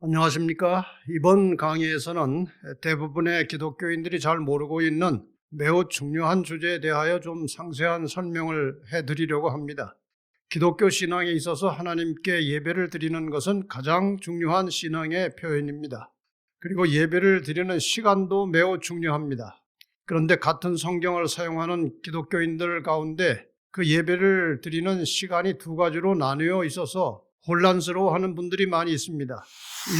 안녕하십니까? 이번 강의에서는 대부분의 기독교인들이 잘 모르고 있는 매우 중요한 주제에 대하여 좀 상세한 설명을 해드리려고 합니다. 기독교 신앙에 있어서 하나님께 예배를 드리는 것은 가장 중요한 신앙의 표현입니다. 그리고 예배를 드리는 시간도 매우 중요합니다. 그런데 같은 성경을 사용하는 기독교인들 가운데 그 예배를 드리는 시간이 두 가지로 나뉘어 있어서 혼란스러워하는 분들이 많이 있습니다.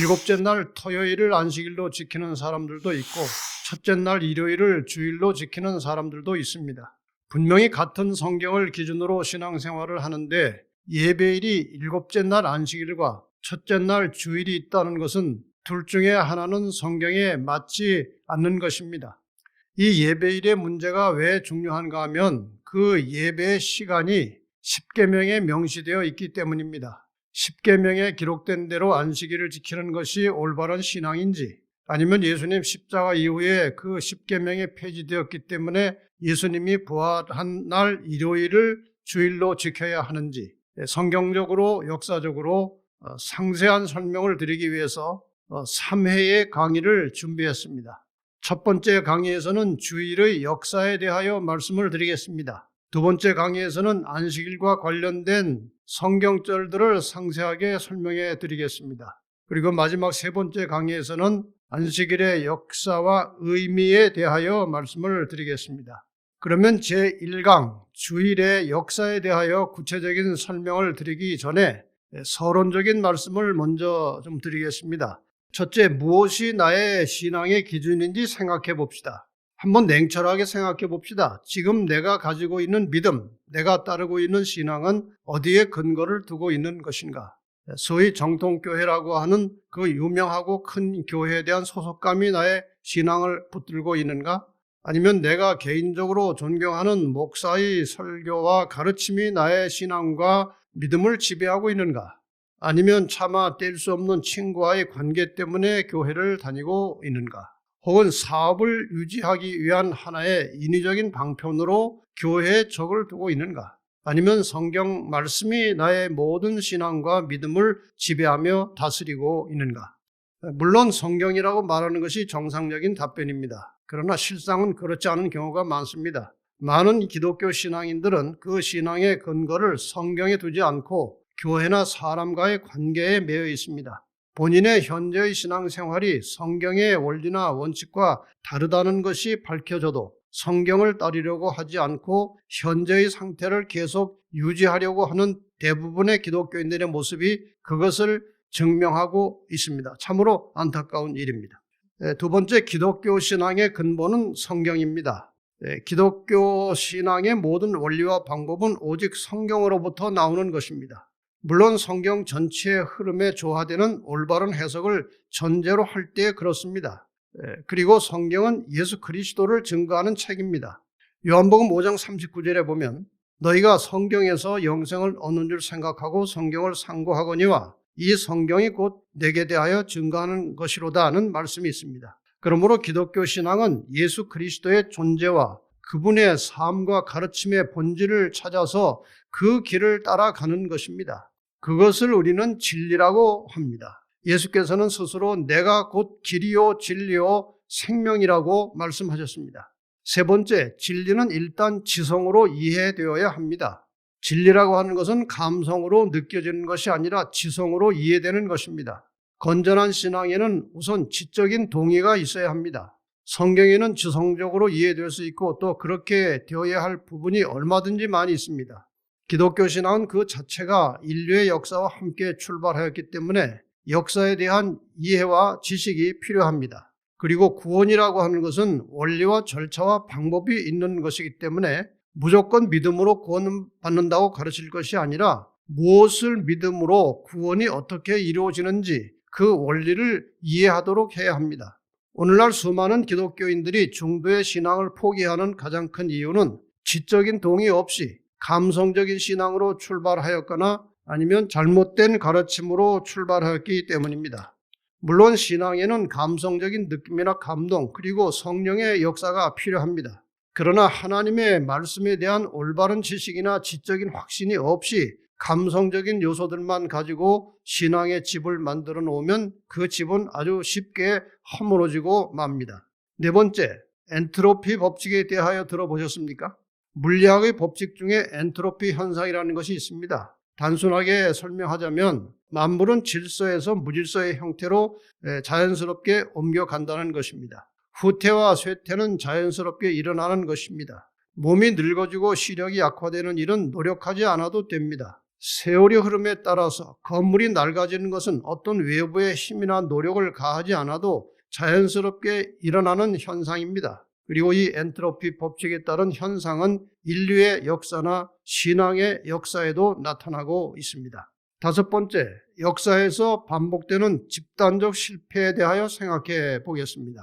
일곱째 날 토요일을 안식일로 지키는 사람들도 있고 첫째 날 일요일을 주일로 지키는 사람들도 있습니다. 분명히 같은 성경을 기준으로 신앙생활을 하는데 예배일이 일곱째 날 안식일과 첫째 날 주일이 있다는 것은 둘 중에 하나는 성경에 맞지 않는 것입니다. 이 예배일의 문제가 왜 중요한가 하면 그 예배의 시간이 십계명에 명시되어 있기 때문입니다. 십계명에 기록된 대로 안식일을 지키는 것이 올바른 신앙인지, 아니면 예수님 십자가 이후에 그 십계명이 폐지되었기 때문에 예수님이 부활한 날 일요일을 주일로 지켜야 하는지 성경적으로 역사적으로 상세한 설명을 드리기 위해서 3회의 강의를 준비했습니다. 첫 번째 강의에서는 주일의 역사에 대하여 말씀을 드리겠습니다. 두 번째 강의에서는 안식일과 관련된 성경절들을 상세하게 설명해 드리겠습니다. 그리고 마지막 세 번째 강의에서는 안식일의 역사와 의미에 대하여 말씀을 드리겠습니다. 그러면 제1강 주일의 역사에 대하여 구체적인 설명을 드리기 전에 서론적인 말씀을 먼저 좀 드리겠습니다. 첫째, 무엇이 나의 신앙의 기준인지 생각해 봅시다. 한번 냉철하게 생각해 봅시다. 지금 내가 가지고 있는 믿음, 내가 따르고 있는 신앙은 어디에 근거를 두고 있는 것인가? 소위 정통교회라고 하는 그 유명하고 큰 교회에 대한 소속감이 나의 신앙을 붙들고 있는가? 아니면 내가 개인적으로 존경하는 목사의 설교와 가르침이 나의 신앙과 믿음을 지배하고 있는가? 아니면 차마 뗄 수 없는 친구와의 관계 때문에 교회를 다니고 있는가? 혹은 사업을 유지하기 위한 하나의 인위적인 방편으로 교회에 적을 두고 있는가? 아니면 성경 말씀이 나의 모든 신앙과 믿음을 지배하며 다스리고 있는가? 물론 성경이라고 말하는 것이 정상적인 답변입니다. 그러나 실상은 그렇지 않은 경우가 많습니다. 많은 기독교 신앙인들은 그 신앙의 근거를 성경에 두지 않고 교회나 사람과의 관계에 매여 있습니다. 본인의 현재의 신앙생활이 성경의 원리나 원칙과 다르다는 것이 밝혀져도 성경을 따르려고 하지 않고 현재의 상태를 계속 유지하려고 하는 대부분의 기독교인들의 모습이 그것을 증명하고 있습니다. 참으로 안타까운 일입니다. 두 번째, 기독교 신앙의 근본은 성경입니다. 기독교 신앙의 모든 원리와 방법은 오직 성경으로부터 나오는 것입니다. 물론 성경 전체의 흐름에 조화되는 올바른 해석을 전제로 할 때 그렇습니다. 그리고 성경은 예수 그리스도를 증거하는 책입니다. 요한복음 5장 39절에 보면 너희가 성경에서 영생을 얻는 줄 생각하고 성경을 상고하거니와 이 성경이 곧 내게 대하여 증거하는 것이로다 하는 말씀이 있습니다. 그러므로 기독교 신앙은 예수 그리스도의 존재와 그분의 삶과 가르침의 본질을 찾아서 그 길을 따라가는 것입니다. 그것을 우리는 진리라고 합니다. 예수께서는 스스로 내가 곧 길이요 진리요 생명이라고 말씀하셨습니다. 세 번째, 진리는 일단 지성으로 이해되어야 합니다. 진리라고 하는 것은 감성으로 느껴지는 것이 아니라 지성으로 이해되는 것입니다. 건전한 신앙에는 우선 지적인 동의가 있어야 합니다. 성경에는 지성적으로 이해될 수 있고 또 그렇게 되어야 할 부분이 얼마든지 많이 있습니다. 기독교 신앙은 그 자체가 인류의 역사와 함께 출발하였기 때문에 역사에 대한 이해와 지식이 필요합니다. 그리고 구원이라고 하는 것은 원리와 절차와 방법이 있는 것이기 때문에 무조건 믿음으로 구원받는다고 가르칠 것이 아니라 무엇을 믿음으로 구원이 어떻게 이루어지는지 그 원리를 이해하도록 해야 합니다. 오늘날 수많은 기독교인들이 중도의 신앙을 포기하는 가장 큰 이유는 지적인 동의 없이 감성적인 신앙으로 출발하였거나 아니면 잘못된 가르침으로 출발하였기 때문입니다. 물론 신앙에는 감성적인 느낌이나 감동 그리고 성령의 역사가 필요합니다. 그러나 하나님의 말씀에 대한 올바른 지식이나 지적인 확신이 없이 감성적인 요소들만 가지고 신앙의 집을 만들어 놓으면 그 집은 아주 쉽게 허물어지고 맙니다. 네 번째, 엔트로피 법칙에 대하여 들어보셨습니까? 물리학의 법칙 중에 엔트로피 현상이라는 것이 있습니다. 단순하게 설명하자면 만물은 질서에서 무질서의 형태로 자연스럽게 옮겨간다는 것입니다. 후퇴와 쇠퇴는 자연스럽게 일어나는 것입니다. 몸이 늙어지고 시력이 약화되는 일은 노력하지 않아도 됩니다. 세월의 흐름에 따라서 건물이 낡아지는 것은 어떤 외부의 힘이나 노력을 가하지 않아도 자연스럽게 일어나는 현상입니다. 그리고 이 엔트로피 법칙에 따른 현상은 인류의 역사나 신앙의 역사에도 나타나고 있습니다. 다섯 번째, 역사에서 반복되는 집단적 실패에 대하여 생각해 보겠습니다.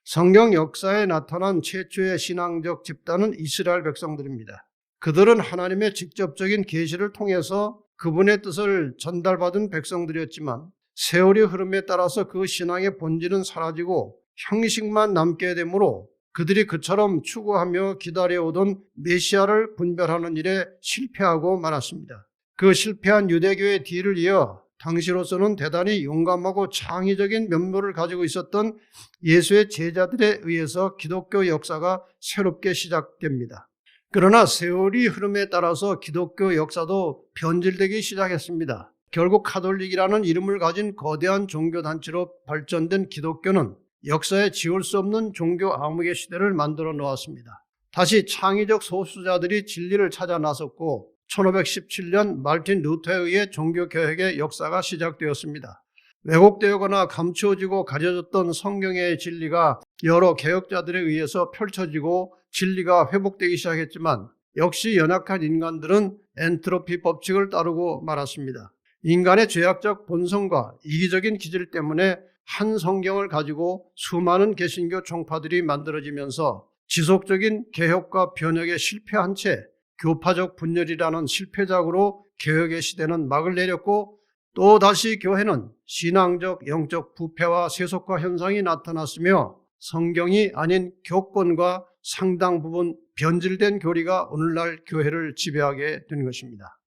성경 역사에 나타난 최초의 신앙적 집단은 이스라엘 백성들입니다. 그들은 하나님의 직접적인 계시를 통해서 그분의 뜻을 전달받은 백성들이었지만 세월의 흐름에 따라서 그 신앙의 본질은 사라지고 형식만 남게 되므로 그들이 그처럼 추구하며 기다려오던 메시아를 분별하는 일에 실패하고 말았습니다. 그 실패한 유대교의 뒤를 이어 당시로서는 대단히 용감하고 창의적인 면모를 가지고 있었던 예수의 제자들에 의해서 기독교 역사가 새롭게 시작됩니다. 그러나 세월이 흐름에 따라서 기독교 역사도 변질되기 시작했습니다. 결국 카톨릭이라는 이름을 가진 거대한 종교단체로 발전된 기독교는 역사에 지울 수 없는 종교 암흑의 시대를 만들어 놓았습니다. 다시 창의적 소수자들이 진리를 찾아 나섰고 1517년 마르틴 루터에 의해 종교개혁의 역사가 시작되었습니다. 왜곡되거나 감추어지고 가려졌던 성경의 진리가 여러 개혁자들에 의해서 펼쳐지고 진리가 회복되기 시작했지만 역시 연약한 인간들은 엔트로피 법칙을 따르고 말았습니다. 인간의 죄악적 본성과 이기적인 기질 때문에 한 성경을 가지고 수많은 개신교 종파들이 만들어지면서 지속적인 개혁과 변혁에 실패한 채 교파적 분열이라는 실패작으로 개혁의 시대는 막을 내렸고 또 다시 교회는 신앙적 영적 부패와 세속화 현상이 나타났으며 성경이 아닌 교권과 상당 부분 변질된 교리가 오늘날 교회를 지배하게 된 것입니다.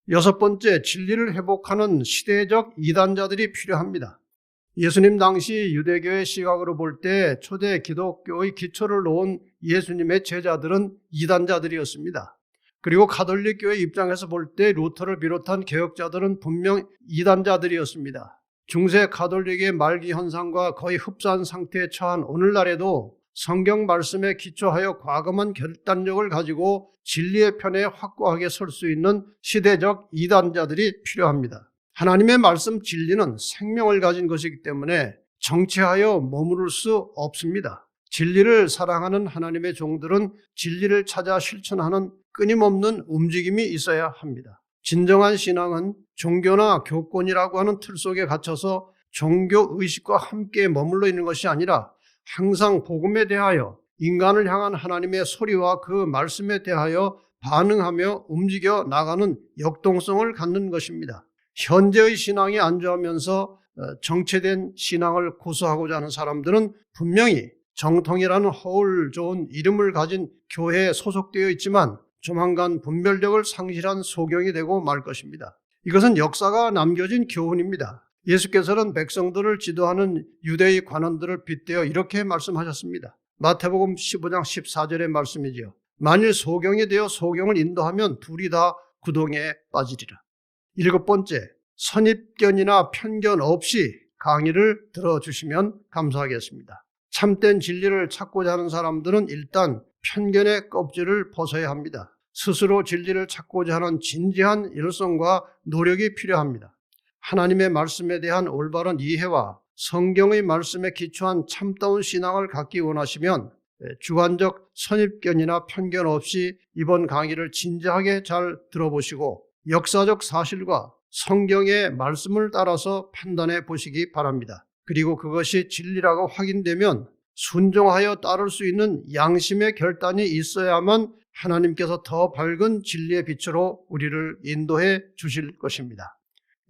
여섯 번째, 진리를 회복하는 시대적 이단자들이 필요합니다. 예수님 당시 유대교의 시각으로 볼 때 초대 기독교의 기초를 놓은 예수님의 제자들은 이단자들이었습니다. 그리고 가톨릭 교회 입장에서 볼 때 루터를 비롯한 개혁자들은 분명 이단자들이었습니다. 중세 가톨릭의 말기 현상과 거의 흡사한 상태에 처한 오늘날에도 성경 말씀에 기초하여 과감한 결단력을 가지고 진리의 편에 확고하게 설 수 있는 시대적 이단자들이 필요합니다. 하나님의 말씀 진리는 생명을 가진 것이기 때문에 정체하여 머무를 수 없습니다. 진리를 사랑하는 하나님의 종들은 진리를 찾아 실천하는 끊임없는 움직임이 있어야 합니다. 진정한 신앙은 종교나 교권이라고 하는 틀 속에 갇혀서 종교 의식과 함께 머물러 있는 것이 아니라 항상 복음에 대하여 인간을 향한 하나님의 소리와 그 말씀에 대하여 반응하며 움직여 나가는 역동성을 갖는 것입니다. 현재의 신앙에 안주하면서 정체된 신앙을 고수하고자 하는 사람들은 분명히 정통이라는 허울 좋은 이름을 가진 교회에 소속되어 있지만 조만간 분별력을 상실한 소경이 되고 말 것입니다. 이것은 역사가 남겨진 교훈입니다. 예수께서는 백성들을 지도하는 유대의 관원들을 빗대어 이렇게 말씀하셨습니다. 마태복음 15장 14절의 말씀이지요. 만일 소경이 되어 소경을 인도하면 둘이 다 구덩이에 빠지리라. 일곱 번째, 선입견이나 편견 없이 강의를 들어주시면 감사하겠습니다. 참된 진리를 찾고자 하는 사람들은 일단 편견의 껍질을 벗어야 합니다. 스스로 진리를 찾고자 하는 진지한 열성과 노력이 필요합니다. 하나님의 말씀에 대한 올바른 이해와 성경의 말씀에 기초한 참다운 신앙을 갖기 원하시면 주관적 선입견이나 편견 없이 이번 강의를 진지하게 잘 들어보시고 역사적 사실과 성경의 말씀을 따라서 판단해 보시기 바랍니다. 그리고 그것이 진리라고 확인되면 순종하여 따를 수 있는 양심의 결단이 있어야만 하나님께서 더 밝은 진리의 빛으로 우리를 인도해 주실 것입니다.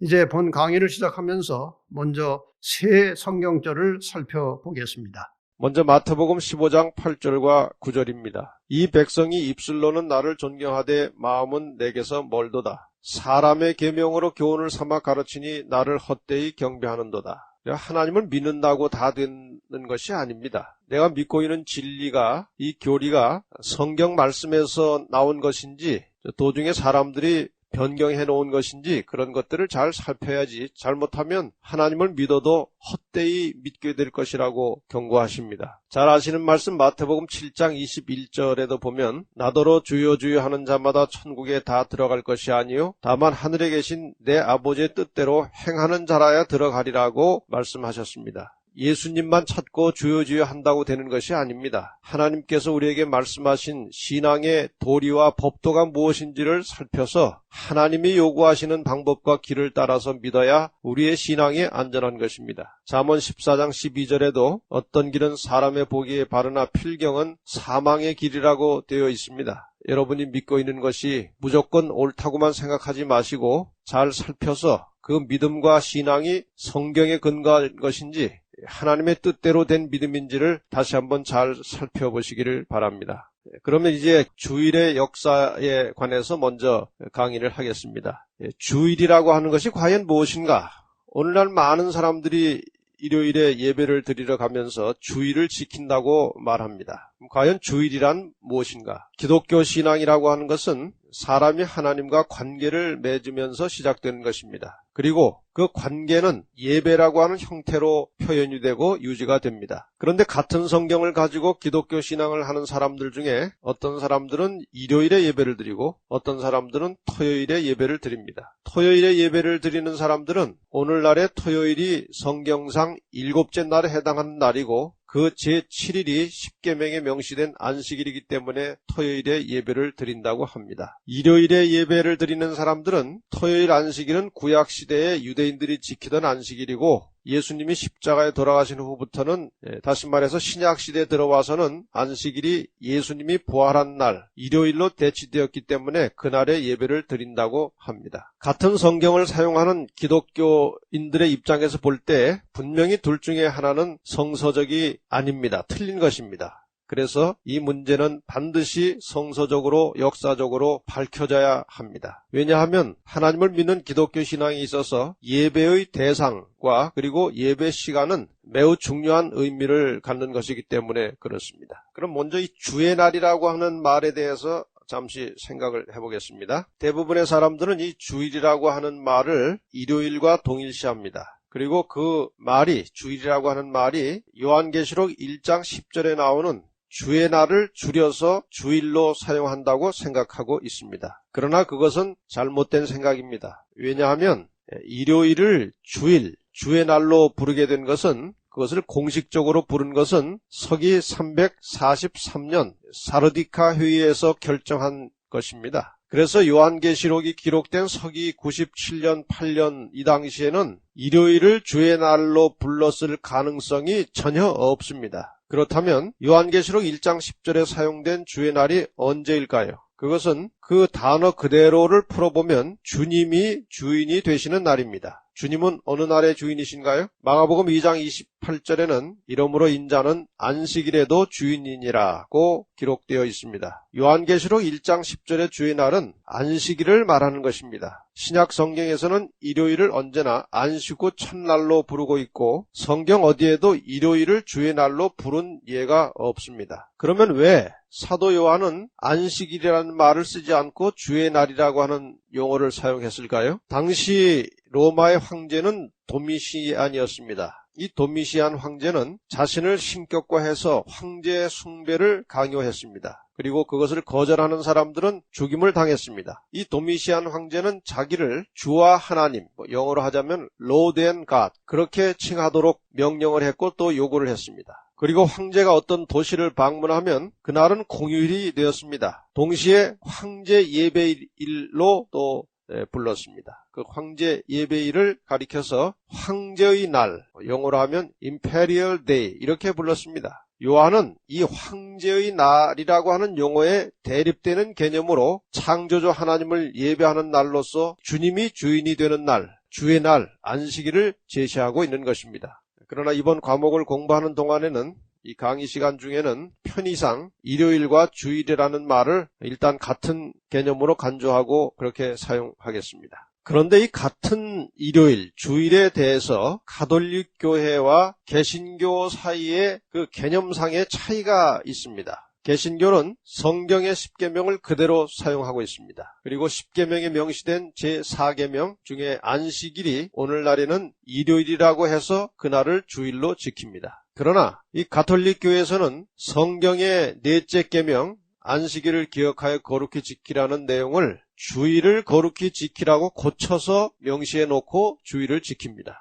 이제 본 강의를 시작하면서 먼저 세 성경절을 살펴보겠습니다. 먼저 마태복음 15장 8절과 9절입니다. 이 백성이 입술로는 나를 존경하되 마음은 내게서 멀도다. 사람의 계명으로 교훈을 삼아 가르치니 나를 헛되이 경배하는도다. 하나님을 믿는다고 다 되는 것이 아닙니다. 내가 믿고 있는 진리가, 이 교리가 성경 말씀에서 나온 것인지 도중에 사람들이 변경해 놓은 것인지 그런 것들을 잘 살펴야지, 잘못하면 하나님을 믿어도 헛되이 믿게 될 것이라고 경고하십니다. 잘 아시는 말씀 마태복음 7장 21절에도 보면 나더러 주여 주여 하는 자마다 천국에 다 들어갈 것이 아니요 다만 하늘에 계신 내 아버지의 뜻대로 행하는 자라야 들어가리라고 말씀하셨습니다. 예수님만 찾고 주여 주여 한다고 되는 것이 아닙니다. 하나님께서 우리에게 말씀하신 신앙의 도리와 법도가 무엇인지를 살펴서 하나님이 요구하시는 방법과 길을 따라서 믿어야 우리의 신앙이 안전한 것입니다. 잠언 14장 12절에도 어떤 길은 사람의 보기에 바르나 필경은 사망의 길이라고 되어 있습니다. 여러분이 믿고 있는 것이 무조건 옳다고만 생각하지 마시고 잘 살펴서 그 믿음과 신앙이 성경에 근거한 것인지 하나님의 뜻대로 된 믿음인지를 다시 한번 잘 살펴보시기를 바랍니다. 그러면 이제 주일의 역사에 관해서 먼저 강의를 하겠습니다. 주일이라고 하는 것이 과연 무엇인가? 오늘날 많은 사람들이 일요일에 예배를 드리러 가면서 주일을 지킨다고 말합니다. 과연 주일이란 무엇인가? 기독교 신앙이라고 하는 것은 사람이 하나님과 관계를 맺으면서 시작되는 것입니다. 그리고 그 관계는 예배라고 하는 형태로 표현이 되고 유지가 됩니다. 그런데 같은 성경을 가지고 기독교 신앙을 하는 사람들 중에 어떤 사람들은 일요일에 예배를 드리고 어떤 사람들은 토요일에 예배를 드립니다. 토요일에 예배를 드리는 사람들은 오늘날의 토요일이 성경상 일곱째 날에 해당하는 날이고 그 제7일이 십계명에 명시된 안식일이기 때문에 토요일에 예배를 드린다고 합니다. 일요일에 예배를 드리는 사람들은 토요일 안식일은 구약시대에 유대인들이 지키던 안식일이고 예수님이 십자가에 돌아가신 후부터는 다시 말해서 신약시대에 들어와서는 안식일이 예수님이 부활한 날 일요일로 대치되었기 때문에 그날에 예배를 드린다고 합니다. 같은 성경을 사용하는 기독교인들의 입장에서 볼 때 분명히 둘 중에 하나는 성서적이 아닙니다. 틀린 것입니다. 그래서 이 문제는 반드시 성서적으로 역사적으로 밝혀져야 합니다. 왜냐하면 하나님을 믿는 기독교 신앙에 있어서 예배의 대상과 그리고 예배 시간은 매우 중요한 의미를 갖는 것이기 때문에 그렇습니다. 그럼 먼저 이 주의 날이라고 하는 말에 대해서 잠시 생각을 해보겠습니다. 대부분의 사람들은 이 주일이라고 하는 말을 일요일과 동일시합니다. 그리고 그 말이, 주일이라고 하는 말이 요한계시록 1장 10절에 나오는 주의 날을 줄여서 주일로 사용한다고 생각하고 있습니다. 그러나 그것은 잘못된 생각입니다. 왜냐하면 일요일을 주일, 주의 날로 부르게 된 것은, 그것을 공식적으로 부른 것은 서기 343년 사르디카 회의에서 결정한 것입니다. 그래서 요한계시록이 기록된 서기 97년 8년 이 당시에는 일요일을 주의 날로 불렀을 가능성이 전혀 없습니다. 그렇다면 요한계시록 1장 10절에 사용된 주의 날이 언제일까요? 그것은 그 단어 그대로를 풀어보면 주님이 주인이 되시는 날입니다. 주님은 어느 날의 주인이신가요? 마가복음 2장 28절에는 이러므로 인자는 안식일에도 주인이니라고 기록되어 있습니다. 요한계시록 1장 10절의 주의 날은 안식일을 말하는 것입니다. 신약 성경에서는 일요일을 언제나 안식 후 첫날로 부르고 있고 성경 어디에도 일요일을 주의 날로 부른 예가 없습니다. 그러면 왜 사도 요한은 안식일이라는 말을 쓰지 않고 주의 날이라고 하는 용어를 사용했을까요? 당시 로마의 황제는 도미시안이었습니다. 이 도미시안 황제는 자신을 신격화해서 황제 숭배를 강요했습니다. 그리고 그것을 거절하는 사람들은 죽임을 당했습니다. 이 도미시안 황제는 자기를 주와 하나님, 영어로 하자면 Lord and God, 그렇게 칭하도록 명령을 했고 또 요구를 했습니다. 그리고 황제가 어떤 도시를 방문하면 그날은 공휴일이 되었습니다. 동시에 황제 예배일로 또 불렀습니다. 그 황제 예배일을 가리켜서 황제의 날, 영어로 하면 Imperial Day 이렇게 불렀습니다. 요한은 이 황제의 날이라고 하는 용어에 대립되는 개념으로 창조주 하나님을 예배하는 날로서 주님이 주인이 되는 날, 주의 날, 안식일을 제시하고 있는 것입니다. 그러나 이번 과목을 공부하는 동안에는 이 강의 시간 중에는 편의상 일요일과 주일이라는 말을 일단 같은 개념으로 간주하고 그렇게 사용하겠습니다. 그런데 이 같은 일요일, 주일에 대해서 가톨릭 교회와 개신교 사이에 그 개념상의 차이가 있습니다. 개신교는 성경의 10계명을 그대로 사용하고 있습니다. 그리고 10계명에 명시된 제4계명 중에 안식일이 오늘날에는 일요일이라고 해서 그날을 주일로 지킵니다. 그러나 이 가톨릭 교회에서는 성경의 넷째 계명 안식일을 기억하여 거룩히 지키라는 내용을 주일을 거룩히 지키라고 고쳐서 명시해 놓고 주일을 지킵니다.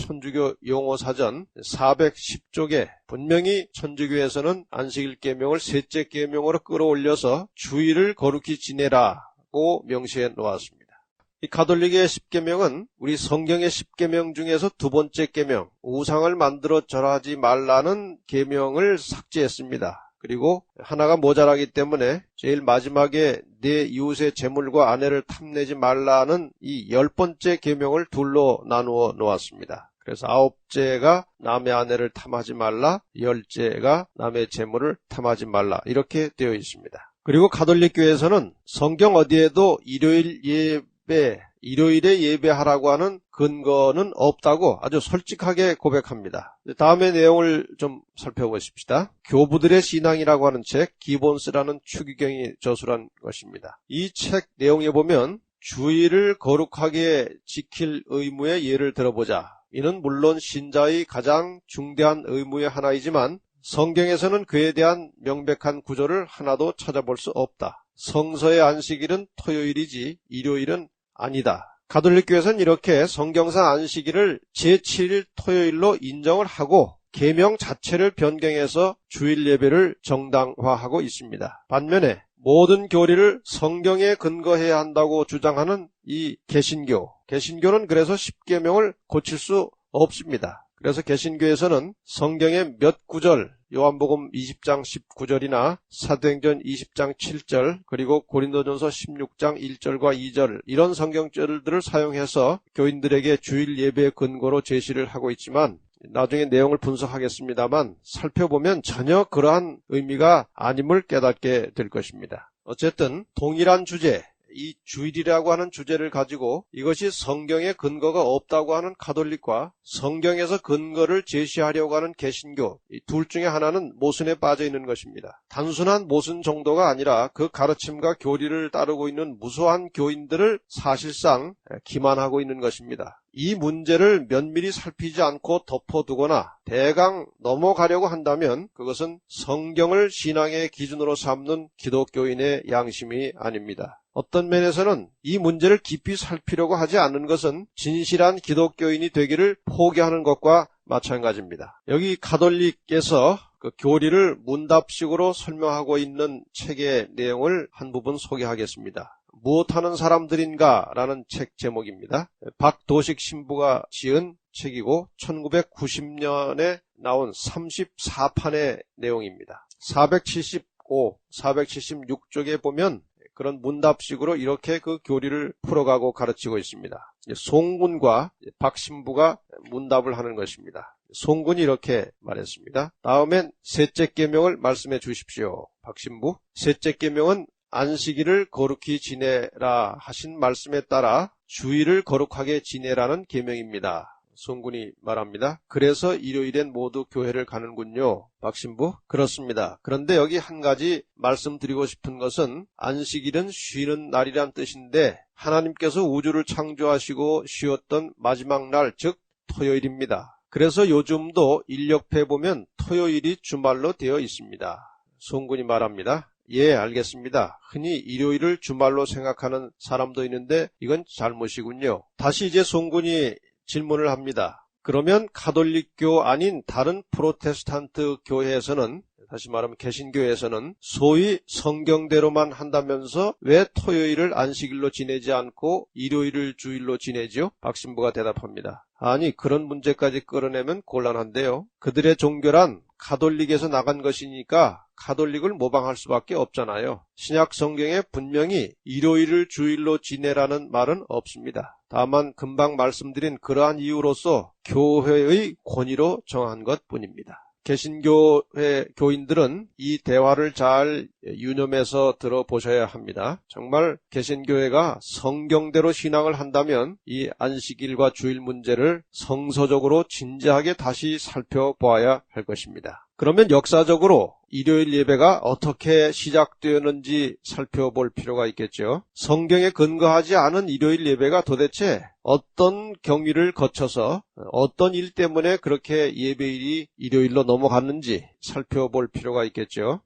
천주교 용어사전 410쪽에 분명히 천주교에서는 안식일 계명을 셋째 계명으로 끌어올려서 주일을 거룩히 지내라고 명시해 놓았습니다. 이 가톨릭의 10계명은 우리 성경의 10계명 중에서 두 번째 계명, 우상을 만들어 절하지 말라는 계명을 삭제했습니다. 그리고 하나가 모자라기 때문에 제일 마지막에 내 이웃의 재물과 아내를 탐내지 말라는 이 10번째 계명을 둘로 나누어 놓았습니다. 그래서 9제가 남의 아내를 탐하지 말라, 10제가 남의 재물을 탐하지 말라 이렇게 되어 있습니다. 그리고 가톨릭 교회에서는 성경 어디에도 일요일에 예배하라고 하는 근거는 없다고 아주 솔직하게 고백합니다. 다음의 내용을 좀 살펴보십시다. 교부들의 신앙이라고 하는 책, 기본스라는 추기경이 저술한 것입니다. 이 책 내용에 보면 주일을 거룩하게 지킬 의무의 예를 들어보자. 이는 물론 신자의 가장 중대한 의무의 하나이지만 성경에서는 그에 대한 명백한 구조를 하나도 찾아볼 수 없다. 성서의 안식일은 토요일이지 일요일은 아니다. 가톨릭 교회에서는 이렇게 성경상 안식일을 제7일 토요일로 인정을 하고 계명 자체를 변경해서 주일 예배를 정당화하고 있습니다. 반면에 모든 교리를 성경에 근거해야 한다고 주장하는 이 개신교는 그래서 10계명을 고칠 수 없습니다. 그래서 개신교에서는 성경의 몇 구절, 요한복음 20장 19절이나 사도행전 20장 7절, 그리고 고린도전서 16장 1절과 2절 이런 성경절들을 사용해서 교인들에게 주일 예배의 근거로 제시를 하고 있지만 나중에 내용을 분석하겠습니다만 살펴보면 전혀 그러한 의미가 아님을 깨닫게 될 것입니다. 어쨌든 동일한 주제, 이 주일이라고 하는 주제를 가지고 이것이 성경에 근거가 없다고 하는 가톨릭과 성경에서 근거를 제시하려고 하는 개신교, 이 둘 중에 하나는 모순에 빠져 있는 것입니다. 단순한 모순 정도가 아니라 그 가르침과 교리를 따르고 있는 무수한 교인들을 사실상 기만하고 있는 것입니다. 이 문제를 면밀히 살피지 않고 덮어두거나 대강 넘어가려고 한다면 그것은 성경을 신앙의 기준으로 삼는 기독교인의 양심이 아닙니다. 어떤 면에서는 이 문제를 깊이 살피려고 하지 않는 것은 진실한 기독교인이 되기를 포기하는 것과 마찬가지입니다. 여기 가톨릭에서 그 교리를 문답식으로 설명하고 있는 책의 내용을 한 부분 소개하겠습니다. 무엇하는 사람들인가 라는 책 제목입니다. 박도식 신부가 지은 책이고 1990년에 나온 34판의 내용입니다. 475, 476쪽에 보면 그런 문답식으로 이렇게 그 교리를 풀어가고 가르치고 있습니다. 송군과 박 신부가 문답을 하는 것입니다. 송군이 이렇게 말했습니다. 다음엔 셋째 계명을 말씀해 주십시오. 박 신부. 셋째 계명은 안식일을 거룩히 지내라 하신 말씀에 따라 주일을 거룩하게 지내라는 계명입니다. 송군이 말합니다. 그래서 일요일엔 모두 교회를 가는군요. 박신부? 그렇습니다. 그런데 여기 한 가지 말씀드리고 싶은 것은 안식일은 쉬는 날이란 뜻인데 하나님께서 우주를 창조하시고 쉬었던 마지막 날, 즉 토요일입니다. 그래서 요즘도 인력표에 보면 토요일이 주말로 되어 있습니다. 송군이 말합니다. 예, 알겠습니다. 흔히 일요일을 주말로 생각하는 사람도 있는데 이건 잘못이군요. 다시 이제 송군이 질문을 합니다. 그러면 가톨릭교 아닌 다른 프로테스탄트 교회에서는, 다시 말하면 개신교에서는 소위 성경대로만 한다면서 왜 토요일을 안식일로 지내지 않고 일요일을 주일로 지내죠? 박신부가 대답합니다. 아니, 그런 문제까지 끌어내면 곤란한데요. 그들의 종교란 가톨릭에서 나간 것이니까 가톨릭을 모방할 수밖에 없잖아요. 신약 성경에 분명히 일요일을 주일로 지내라는 말은 없습니다. 다만 금방 말씀드린 그러한 이유로서 교회의 권위로 정한 것뿐입니다. 개신교회 교인들은 이 대화를 잘 유념해서 들어보셔야 합니다. 정말 개신교회가 성경대로 신앙을 한다면 이 안식일과 주일 문제를 성서적으로 진지하게 다시 살펴보아야 할 것입니다. 그러면 역사적으로 일요일 예배가 어떻게 시작되었는지 살펴볼 필요가 있겠죠. 성경에 근거하지 않은 일요일 예배가 도대체 어떤 경위를 거쳐서 어떤 일 때문에 그렇게 예배일이 일요일로 넘어갔는지 살펴볼 필요가 있겠죠.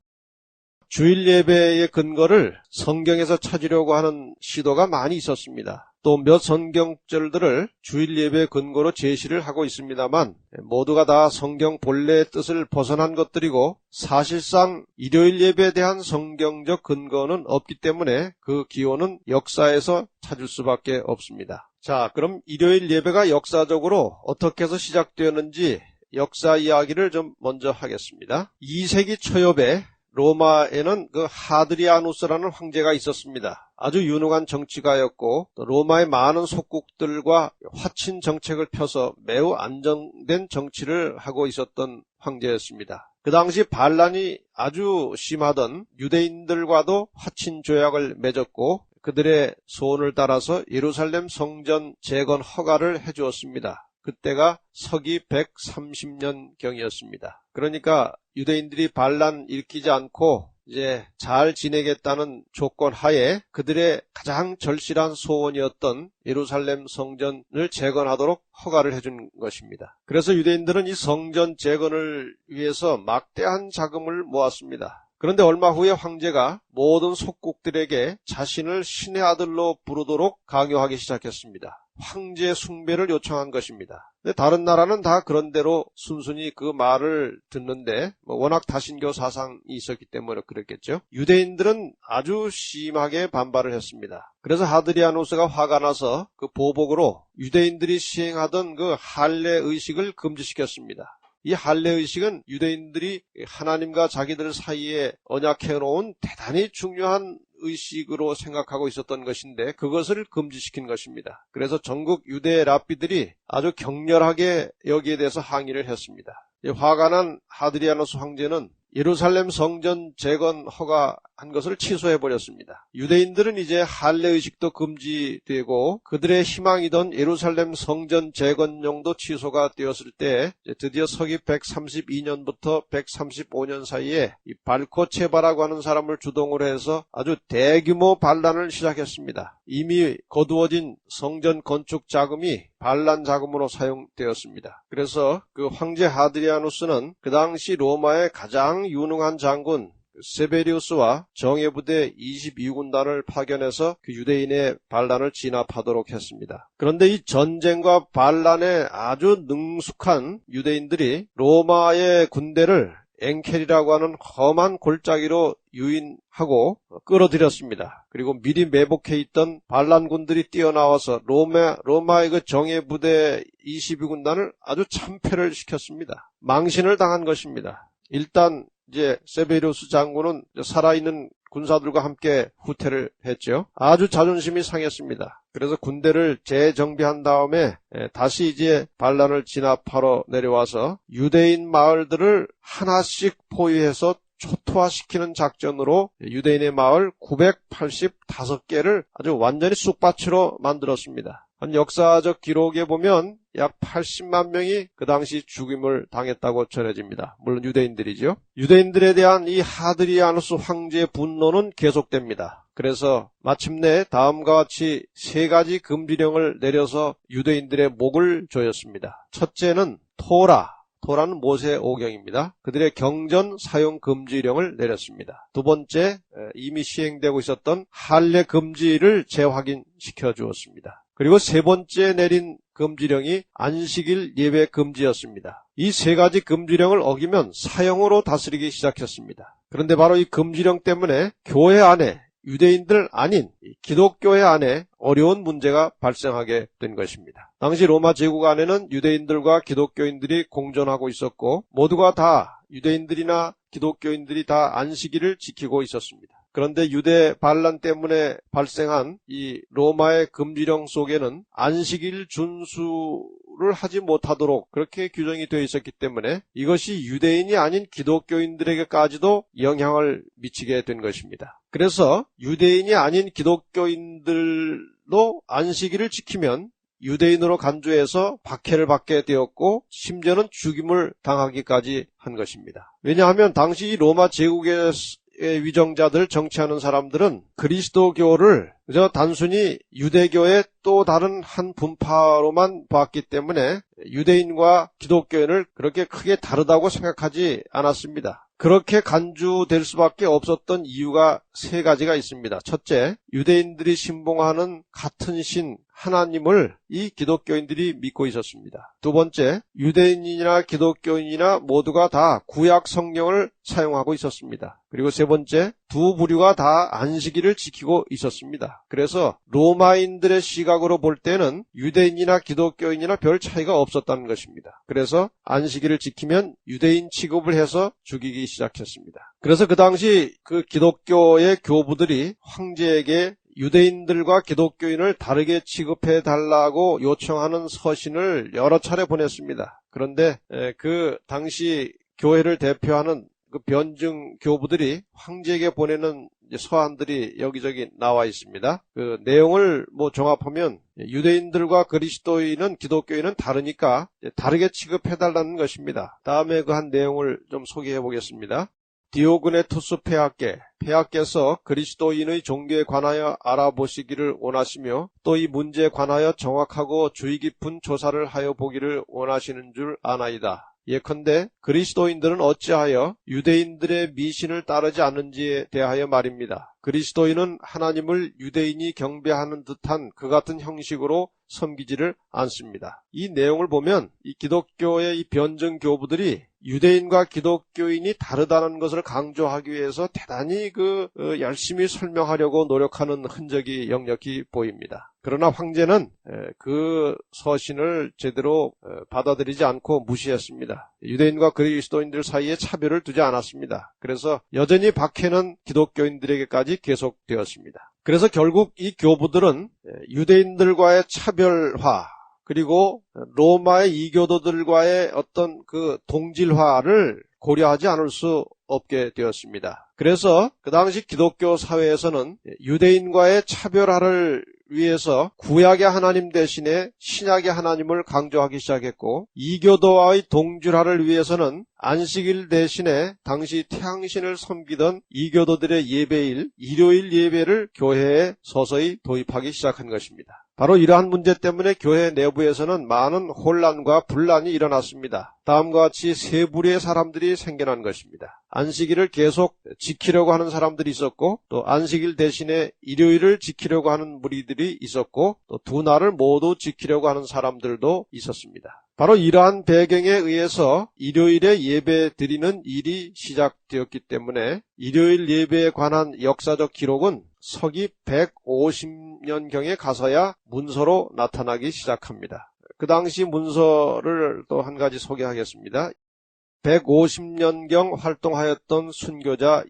주일 예배의 근거를 성경에서 찾으려고 하는 시도가 많이 있었습니다. 또 몇 성경절들을 주일 예배 근거로 제시를 하고 있습니다만 모두가 다 성경 본래의 뜻을 벗어난 것들이고 사실상 일요일 예배에 대한 성경적 근거는 없기 때문에 그 기원은 역사에서 찾을 수밖에 없습니다. 자, 그럼 일요일 예배가 역사적으로 어떻게 해서 시작되었는지 역사 이야기를 좀 먼저 하겠습니다. 2세기 초엽에 로마에는 그 하드리아누스라는 황제가 있었습니다. 아주 유능한 정치가였고 로마의 많은 속국들과 화친 정책을 펴서 매우 안정된 정치를 하고 있었던 황제였습니다. 그 당시 반란이 아주 심하던 유대인들과도 화친 조약을 맺었고 그들의 소원을 따라서 예루살렘 성전 재건 허가를 해주었습니다. 그때가 서기 130년경이었습니다. 그러니까 유대인들이 반란 일으키지 않고 이제 잘 지내겠다는 조건 하에 그들의 가장 절실한 소원이었던 예루살렘 성전을 재건하도록 허가를 해준 것입니다. 그래서 유대인들은 이 성전 재건을 위해서 막대한 자금을 모았습니다. 그런데 얼마 후에 황제가 모든 속국들에게 자신을 신의 아들로 부르도록 강요하기 시작했습니다. 황제 숭배를 요청한 것입니다. 근데 다른 나라는 다 그런 대로 순순히 그 말을 듣는데 워낙 다신교 사상이 있었기 때문에 그랬겠죠. 유대인들은 아주 심하게 반발을 했습니다. 그래서 하드리아누스가 화가 나서 그 보복으로 유대인들이 시행하던 그 할례 의식을 금지시켰습니다. 이 할례 의식은 유대인들이 하나님과 자기들 사이에 언약해 놓은 대단히 중요한 의식으로 생각하고 있었던 것인데 그것을 금지시킨 것입니다. 그래서 전국 유대 랍비들이 아주 격렬하게 여기에 대해서 항의를 했습니다. 화가 난 하드리아누스 황제는 예루살렘 성전 재건 허가한 것을 취소해버렸습니다. 유대인들은 이제 할례 의식도 금지되고 그들의 희망이던 예루살렘 성전 재건용도 취소가 되었을 때 드디어 서기 132년부터 135년 사이에 이 발코체바라고 하는 사람을 주동으로 해서 아주 대규모 반란을 시작했습니다. 이미 거두어진 성전 건축 자금이 반란 자금으로 사용되었습니다. 그래서 그 황제 하드리아누스는 그 당시 로마의 가장 유능한 장군 세베리우스와 정예부대 22군단을 파견해서 그 유대인의 반란을 진압하도록 했습니다. 그런데 이 전쟁과 반란에 아주 능숙한 유대인들이 로마의 군대를 엥켈이라고 하는 험한 골짜기로 유인하고 끌어들였습니다. 그리고 미리 매복해 있던 반란군들이 뛰어나와서 로마의 그 정예부대 22군단을 아주 참패를 시켰습니다. 망신을 당한 것입니다. 일단 이제 세베리우스 장군은 살아있는 군사들과 함께 후퇴를 했죠. 아주 자존심이 상했습니다. 그래서 군대를 재정비한 다음에 다시 이제 반란을 진압하러 내려와서 유대인 마을들을 하나씩 포위해서 초토화시키는 작전으로 유대인의 마을 985개를 아주 완전히 쑥밭으로 만들었습니다. 한 역사적 기록에 보면 약 80만 명이 그 당시 죽임을 당했다고 전해집니다. 물론 유대인들이죠. 유대인들에 대한 이 하드리아누스 황제의 분노는 계속됩니다. 그래서 마침내 다음과 같이 세 가지 금지령을 내려서 유대인들의 목을 조였습니다. 첫째는 토라는 모세 오경입니다. 그들의 경전 사용 금지령을 내렸습니다. 두 번째, 이미 시행되고 있었던 할례 금지를 재확인시켜 주었습니다. 그리고 세 번째 내린 금지령이 안식일 예배 금지였습니다. 이 세 가지 금지령을 어기면 사형으로 다스리기 시작했습니다. 그런데 바로 이 금지령 때문에 교회 안에 유대인들 아닌 기독교회 안에 어려운 문제가 발생하게 된 것입니다. 당시 로마 제국 안에는 유대인들과 기독교인들이 공존하고 있었고 모두가 다 유대인들이나 기독교인들이 다 안식일을 지키고 있었습니다. 그런데 유대 반란 때문에 발생한 이 로마의 금지령 속에는 안식일 준수를 간주를 하지 못하도록 그렇게 규정이 되어 있었기 때문에 이것이 유대인이 아닌 기독교인들에게까지도 영향을 미치게 된 것입니다. 그래서 유대인이 아닌 기독교인들도 안식일을 지키면 유대인으로 간주해서 박해를 받게 되었고 심지어는 죽임을 당하기까지 한 것입니다. 왜냐하면 당시 로마 제국의 위정자들, 정치하는 사람들은 그리스도교를 그저 단순히 유대교의 또 다른 한 분파로만 봤기 때문에 유대인과 기독교인을 그렇게 크게 다르다고 생각하지 않았습니다. 그렇게 간주될 수밖에 없었던 이유가 세 가지가 있습니다. 첫째, 유대인들이 신봉하는 같은 신 하나님을 이 기독교인들이 믿고 있었습니다. 두 번째, 유대인이나 기독교인이나 모두가 다 구약 성경을 사용하고 있었습니다. 그리고 세 번째, 두 부류가 다 안식일을 지키고 있었습니다. 그래서 로마인들의 시각으로 볼 때는 유대인이나 기독교인이나 별 차이가 없었다는 것입니다. 그래서 안식일을 지키면 유대인 취급을 해서 죽이기 시작했습니다. 그래서 그 당시 그 기독교의 교부들이 황제에게 유대인들과 기독교인을 다르게 취급해달라고 요청하는 서신을 여러 차례 보냈습니다. 그런데 그 당시 교회를 대표하는 그 변증 교부들이 황제에게 보내는 서한들이 여기저기 나와 있습니다. 그 내용을 종합하면 유대인들과 그리스도인은 기독교인은 다르니까 다르게 취급해달라는 것입니다. 다음에 그 한 내용을 좀 소개해 보겠습니다. 디오그네투스 폐하께서 그리스도인의 종교에 관하여 알아보시기를 원하시며 또 이 문제에 관하여 정확하고 주의 깊은 조사를 하여 보기를 원하시는 줄 아나이다. 예컨대 그리스도인들은 어찌하여 유대인들의 미신을 따르지 않는지에 대하여 말입니다. 그리스도인은 하나님을 유대인이 경배하는 듯한 그 같은 형식으로 섬기지를 않습니다. 이 내용을 보면 이 기독교의 이 변증 교부들이 유대인과 기독교인이 다르다는 것을 강조하기 위해서 대단히 열심히 설명하려고 노력하는 흔적이 역력히 보입니다. 그러나 황제는 그 서신을 제대로 받아들이지 않고 무시했습니다. 유대인과 그리스도인들 사이에 차별을 두지 않았습니다. 그래서 여전히 박해는 기독교인들에게까지 계속되었습니다. 그래서 결국 이 교부들은 유대인들과의 차별화 그리고 로마의 이교도들과의 어떤 그 동질화를 고려하지 않을 수 없게 되었습니다. 그래서 그 당시 기독교 사회에서는 유대인과의 차별화를 위해서 구약의 하나님 대신에 신약의 하나님을 강조하기 시작했고 이교도와의 동질화를 위해서는 안식일 대신에 당시 태양신을 섬기던 이교도들의 예배일 일요일 예배를 교회에 서서히 도입하기 시작한 것입니다. 바로 이러한 문제 때문에 교회 내부에서는 많은 혼란과 분란이 일어났습니다. 다음과 같이 세 부류의 사람들이 생겨난 것입니다. 안식일을 계속 지키려고 하는 사람들이 있었고 또 안식일 대신에 일요일을 지키려고 하는 무리들이 있었고 또 두 날을 모두 지키려고 하는 사람들도 있었습니다. 바로 이러한 배경에 의해서 일요일에 예배 드리는 일이 시작되었기 때문에 일요일 예배에 관한 역사적 기록은 서기 150년경에 가서야 문서로 나타나기 시작합니다. 그 당시 문서를 또 한 가지 소개하겠습니다. 150년경 활동하였던 순교자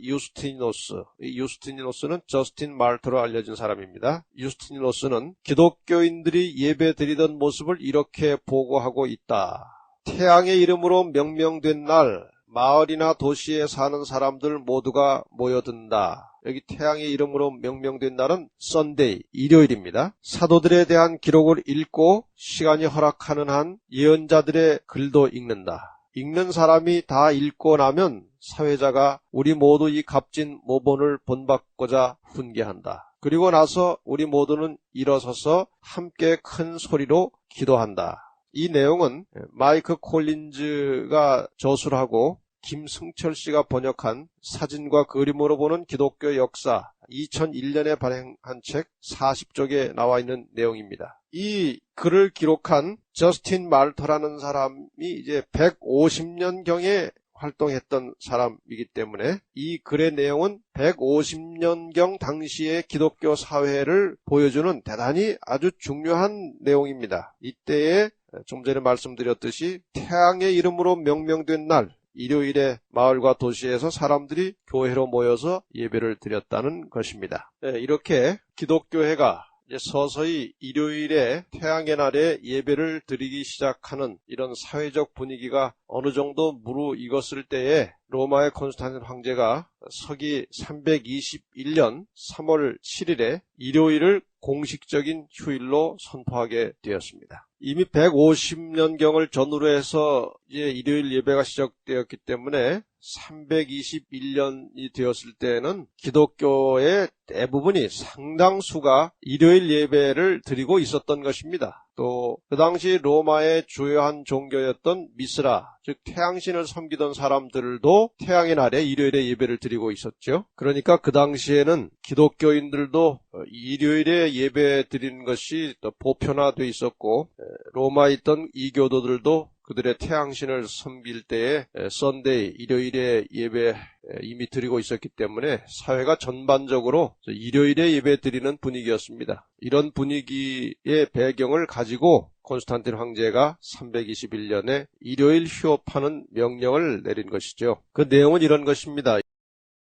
유스티니노스는 저스틴 말트로 알려진 사람입니다. 유스티니노스는 기독교인들이 예배 드리던 모습을 이렇게 보고하고 있다. 태양의 이름으로 명명된 날 마을이나 도시에 사는 사람들 모두가 모여든다. 여기 태양의 이름으로 명명된 날은 썬데이, 일요일입니다. 사도들에 대한 기록을 읽고 시간이 허락하는 한 예언자들의 글도 읽는다. 읽는 사람이 다 읽고 나면 사회자가 우리 모두 이 값진 모본을 본받고자 훈계한다. 그리고 나서 우리 모두는 일어서서 함께 큰 소리로 기도한다. 이 내용은 마이크 콜린즈가 저술하고 김승철 씨가 번역한 사진과 그림으로 보는 기독교 역사 2001년에 발행한 책 40쪽에 나와 있는 내용입니다. 이 글을 기록한 저스틴 말터라는 사람이 이제 150년경에 활동했던 사람이기 때문에 이 글의 내용은 150년경 당시의 기독교 사회를 보여주는 대단히 아주 중요한 내용입니다. 이때에 좀 전에 말씀드렸듯이 태양의 이름으로 명명된 날 일요일에 마을과 도시에서 사람들이 교회로 모여서 예배를 드렸다는 것입니다. 이렇게 기독교회가 이제 서서히 일요일에 태양의 날에 예배를 드리기 시작하는 이런 사회적 분위기가 어느 정도 무르익었을 때에 로마의 콘스탄틴 황제가 서기 321년 3월 7일에 일요일을 공식적인 휴일로 선포하게 되었습니다. 이미 150년경을 전후로 해서 이제 일요일 예배가 시작되었기 때문에 321년이 되었을 때는 기독교의 대부분이 상당수가 일요일 예배를 드리고 있었던 것입니다. 또 그 당시 로마의 주요한 종교였던 미스라, 즉 태양신을 섬기던 사람들도 태양의 날에 일요일에 예배를 드리고 있었죠. 그러니까 그 당시에는 기독교인들도 일요일에 예배 드리는 것이 또 보편화되어 있었고, 로마에 있던 이교도들도 그들의 태양신을 섬길 때에 썬데이, 일요일에 예배 이미 드리고 있었기 때문에 사회가 전반적으로 일요일에 예배 드리는 분위기였습니다. 이런 분위기의 배경을 가지고 콘스탄틴 황제가 321년에 일요일 휴업하는 명령을 내린 것이죠. 그 내용은 이런 것입니다.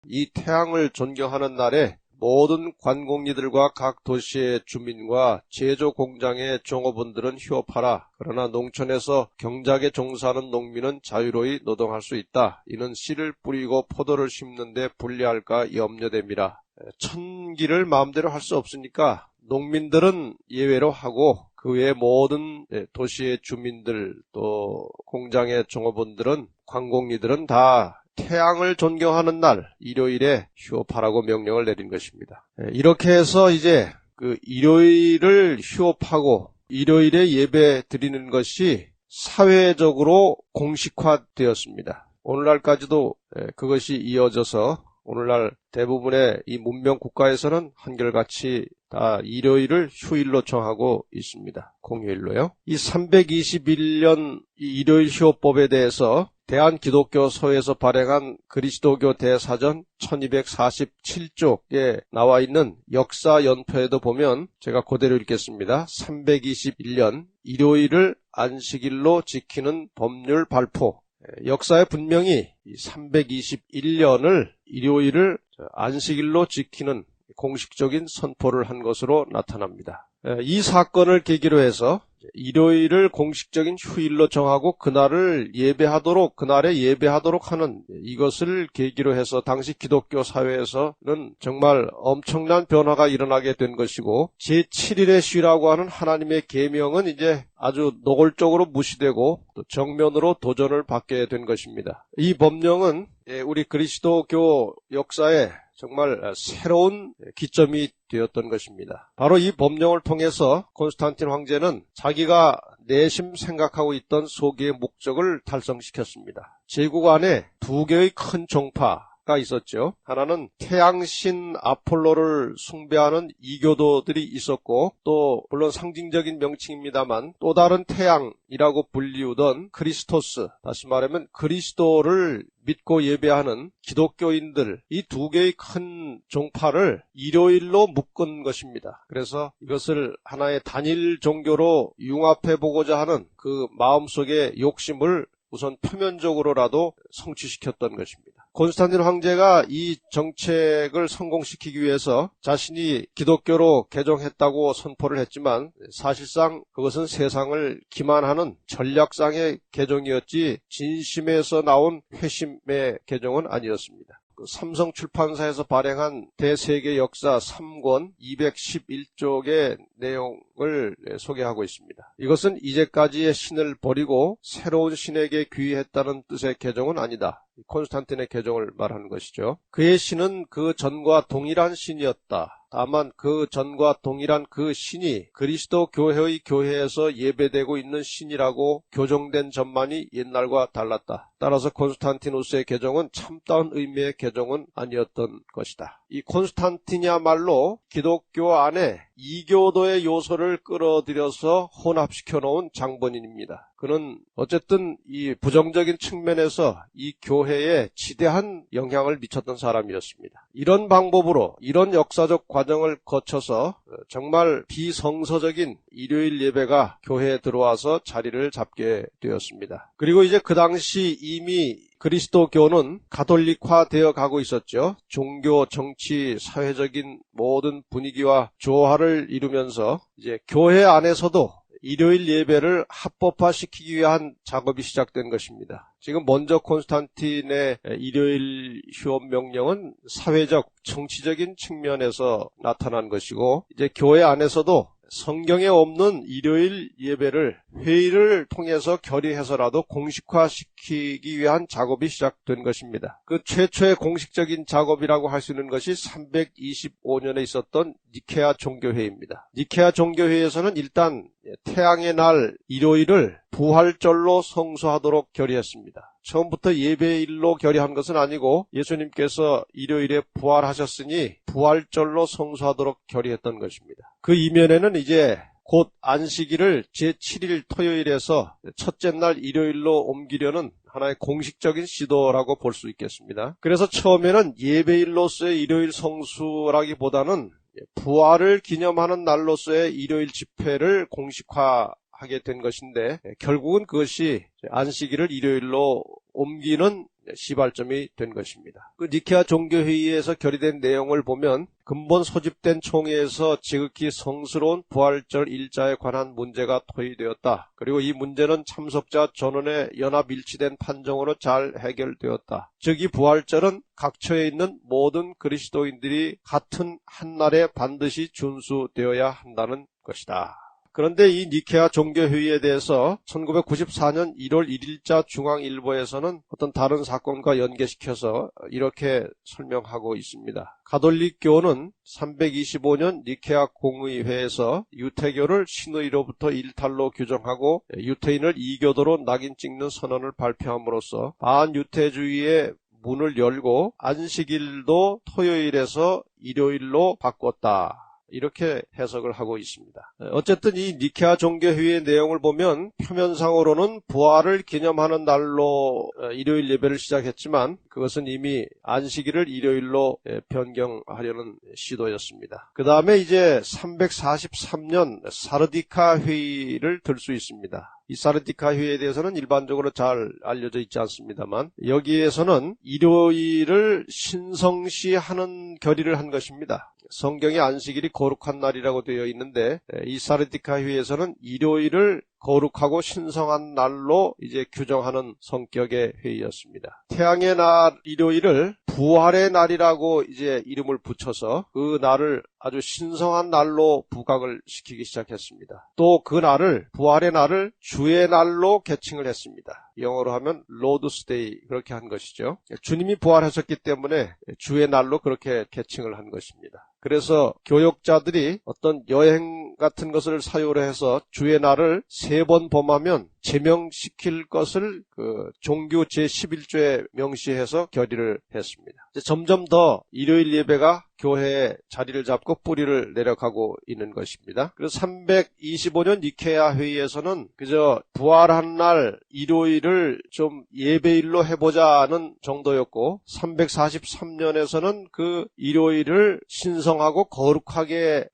이 태양을 존경하는 날에 모든 관공리들과 각 도시의 주민과 제조 공장의 종업원들은 휴업하라. 그러나 농촌에서 경작에 종사하는 농민은 자유로이 노동할 수 있다. 이는 씨를 뿌리고 포도를 심는 데 불리할까 염려됨이라. 천기를 마음대로 할 수 없으니까 농민들은 예외로 하고 그 외의 모든 도시의 주민들 또 공장의 종업원들은 관공리들은 다 태양을 존경하는 날 일요일에 휴업하라고 명령을 내린 것입니다. 이렇게 해서 이제 그 일요일을 휴업하고 일요일에 예배 드리는 것이 사회적으로 공식화되었습니다. 오늘날까지도 그것이 이어져서 오늘날 대부분의 이 문명 국가에서는 한결같이 다 일요일을 휴일로 정하고 있습니다. 공휴일로요. 이 321년 일요일 휴업법에 대해서 대한기독교서에서 발행한 그리스도교 대사전 1247쪽에 나와 있는 역사 연표에도 보면 제가 그대로 읽겠습니다. 321년 일요일을 안식일로 지키는 법률 발표. 역사에 분명히 321년을 일요일을 안식일로 지키는 공식적인 선포를 한 것으로 나타납니다. 이 사건을 계기로 해서 일요일을 공식적인 휴일로 정하고 그날에 예배하도록 하는 이것을 계기로 해서 당시 기독교 사회에서는 정말 엄청난 변화가 일어나게 된 것이고, 제7일에 쉬라고 하는 하나님의 계명은 이제 아주 노골적으로 무시되고 또 정면으로 도전을 받게 된 것입니다. 이 법령은 우리 그리스도교 역사에 정말 새로운 기점이 되었던 것입니다. 바로 이 법령을 통해서 콘스탄틴 황제는 자기가 내심 생각하고 있던 소기의 목적을 달성시켰습니다. 제국 안에 두 개의 큰 종파가 있었죠. 하나는 태양신 아폴로를 숭배하는 이교도들이 있었고, 또 물론 상징적인 명칭입니다만 또 다른 태양이라고 불리우던 크리스토스, 다시 말하면 그리스도를 믿고 예배하는 기독교인들, 이 두 개의 큰 종파를 일요일로 묶은 것입니다. 그래서 이것을 하나의 단일 종교로 융합해 보고자 하는 그 마음속의 욕심을 우선 표면적으로라도 성취시켰던 것입니다. 콘스탄틴 황제가 이 정책을 성공시키기 위해서 자신이 기독교로 개종했다고 선포를 했지만 사실상 그것은 세상을 기만하는 전략상의 개종이었지 진심에서 나온 회심의 개종은 아니었습니다. 삼성 출판사에서 발행한 대세계 역사 3권 211쪽의 내용을 소개하고 있습니다. 이것은 이제까지의 신을 버리고 새로운 신에게 귀의했다는 뜻의 개종은 아니다. 콘스탄틴의 개종을 말하는 것이죠. 그의 신은 그 전과 동일한 신이었다. 다만 그 전과 동일한 그 신이 그리스도 교회의 교회에서 예배되고 있는 신이라고 교정된 점만이 옛날과 달랐다. 따라서 콘스탄티누스의 개종은 참다운 의미의 개종은 아니었던 것이다. 이 콘스탄틴이야말로 기독교 안에 이교도의 요소를 끌어들여서 혼합시켜 놓은 장본인입니다. 그는 어쨌든 이 부정적인 측면에서 이 교회에 지대한 영향을 미쳤던 사람이었습니다. 이런 방법으로 이런 역사적 과정을 거쳐서 정말 비성서적인 일요일 예배가 교회에 들어와서 자리를 잡게 되었습니다. 그리고 이제 그 당시 이미 그리스도교는 가톨릭화 되어 가고 있었죠. 종교, 정치, 사회적인 모든 분위기와 조화를 이루면서 이제 교회 안에서도 일요일 예배를 합법화시키기 위한 작업이 시작된 것입니다. 지금 먼저 콘스탄틴의 일요일 휴업 명령은 사회적, 정치적인 측면에서 나타난 것이고, 이제 교회 안에서도 성경에 없는 일요일 예배를 회의를 통해서 결의해서라도 공식화시키기 위한 작업이 시작된 것입니다. 그 최초의 공식적인 작업이라고 할 수 있는 것이 325년에 있었던 니케아 종교회의입니다. 니케아 종교회의에서는 일단 태양의 날 일요일을 부활절로 성수하도록 결의했습니다. 처음부터 예배일로 결의한 것은 아니고 예수님께서 일요일에 부활하셨으니 부활절로 성수하도록 결의했던 것입니다. 그 이면에는 이제 곧 안식일을 제7일 토요일에서 첫째 날 일요일로 옮기려는 하나의 공식적인 시도라고 볼 수 있겠습니다. 그래서 처음에는 예배일로서의 일요일 성수라기보다는 부활을 기념하는 날로서의 일요일 집회를 공식화하게 된 것인데, 결국은 그것이 안식일을 일요일로 옮기는 시발점이 된 것입니다. 그 니케아 종교회의에서 결의된 내용을 보면 근본 소집된 총회에서 지극히 성스러운 부활절 일자에 관한 문제가 토의되었다. 그리고 이 문제는 참석자 전원의 연합 일치된 판정으로 잘 해결되었다. 즉 이 부활절은 각처에 있는 모든 그리스도인들이 같은 한날에 반드시 준수되어야 한다는 것이다. 그런데 이 니케아 종교회의에 대해서 1994년 1월 1일자 중앙일보에서는 어떤 다른 사건과 연계시켜서 이렇게 설명하고 있습니다. 가톨릭교는 325년 니케아 공의회에서 유태교를 신의로부터 일탈로 규정하고 유태인을 이교도로 낙인 찍는 선언을 발표함으로써 반유태주의의 문을 열고 안식일도 토요일에서 일요일로 바꿨다. 이렇게 해석을 하고 있습니다. 어쨌든 이 니케아 종교회의의 내용을 보면 표면상으로는 부활을 기념하는 날로 일요일 예배를 시작했지만 그것은 이미 안식일을 일요일로 변경하려는 시도였습니다. 그 다음에 이제 343년 사르디카 회의를 들 수 있습니다. 이 사르디카 회의에 대해서는 일반적으로 잘 알려져 있지 않습니다만 여기에서는 일요일을 신성시하는 결의를 한 것입니다. 성경의 안식일이 거룩한 날이라고 되어 있는데 이 사르디카 회의에서는 일요일을 거룩하고 신성한 날로 이제 규정하는 성격의 회의였습니다. 태양의 날 일요일을 부활의 날이라고 이제 이름을 붙여서 그 날을 아주 신성한 날로 부각을 시키기 시작했습니다. 또 그 날을 부활의 날을 주의 날로 개칭을 했습니다. 영어로 하면 로드스 데이 그렇게 한 것이죠. 주님이 부활하셨기 때문에 주의 날로 그렇게 개칭을 한 것입니다. 그래서 교역자들이 어떤 여행 같은 것을 사유로 해서 주의 날을 3번 범하면 제명시킬 것을 그 종교 제11조에 명시해서 결의를 했습니다. 이제 점점 더 일요일 예배가 교회에 자리를 잡고 뿌리를 내려가고 있는 것입니다. 그래서 325년 니케아 회의에서는 그저 부활한 날 일요일을 좀 예배일로 해보자는 정도였고 343년에서는 그 일요일을 신성하고 거룩하게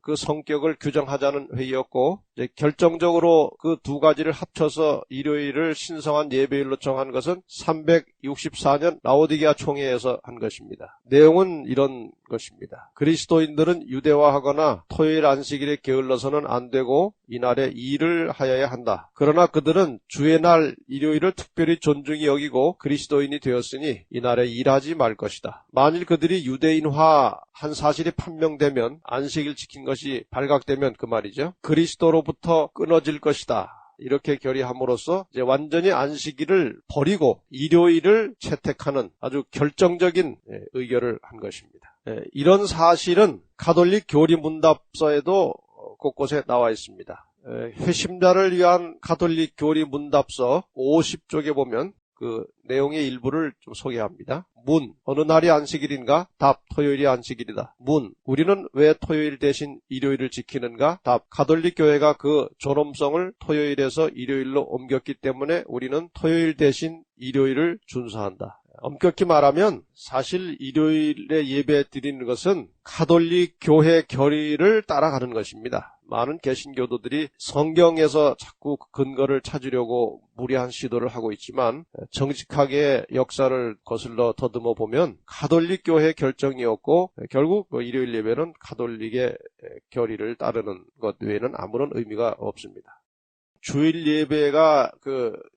그 성격을 규정하자는 회의였고 이제 결정적으로 그 두 가지를 합쳐서 일요일을 신성한 예배일로 정한 것은 364년 라오디게아 총회에서 한 것입니다. 내용은 이런 것입니다. 그리스도인들은 유대화하거나 토요일 안식일에 게을러서는 안 되고 이날에 일을 하여야 한다. 그러나 그들은 주의 날 일요일을 특별히 존중히 여기고 그리스도인이 되었으니 이날에 일하지 말 것이다. 만일 그들이 유대인화한 사실이 판명되면 안식일 지킨 것이 발각되면 그 말이죠. 그리스도로부터 끊어질 것이다. 이렇게 결의함으로써 이제 완전히 안식일을 버리고 일요일을 채택하는 아주 결정적인 의결을 한 것입니다. 이런 사실은 가톨릭 교리문답서에도 곳곳에 나와 있습니다. 회심자를 위한 가톨릭 교리문답서 50쪽에 보면 그 내용의 일부를 좀 소개합니다. 문, 어느 날이 안식일인가? 답, 토요일이 안식일이다. 문, 우리는 왜 토요일 대신 일요일을 지키는가? 답, 가톨릭 교회가 그 존엄성을 토요일에서 일요일로 옮겼기 때문에 우리는 토요일 대신 일요일을 준수한다. 엄격히 말하면 사실 일요일에 예배 드리는 것은 가톨릭 교회 결의를 따라가는 것입니다. 많은 개신교도들이 성경에서 자꾸 근거를 찾으려고 무리한 시도를 하고 있지만 정직하게 역사를 거슬러 더듬어 보면 가톨릭 교회 결정이었고 결국 일요일 예배는 가톨릭의 결의를 따르는 것 외에는 아무런 의미가 없습니다. 주일 예배가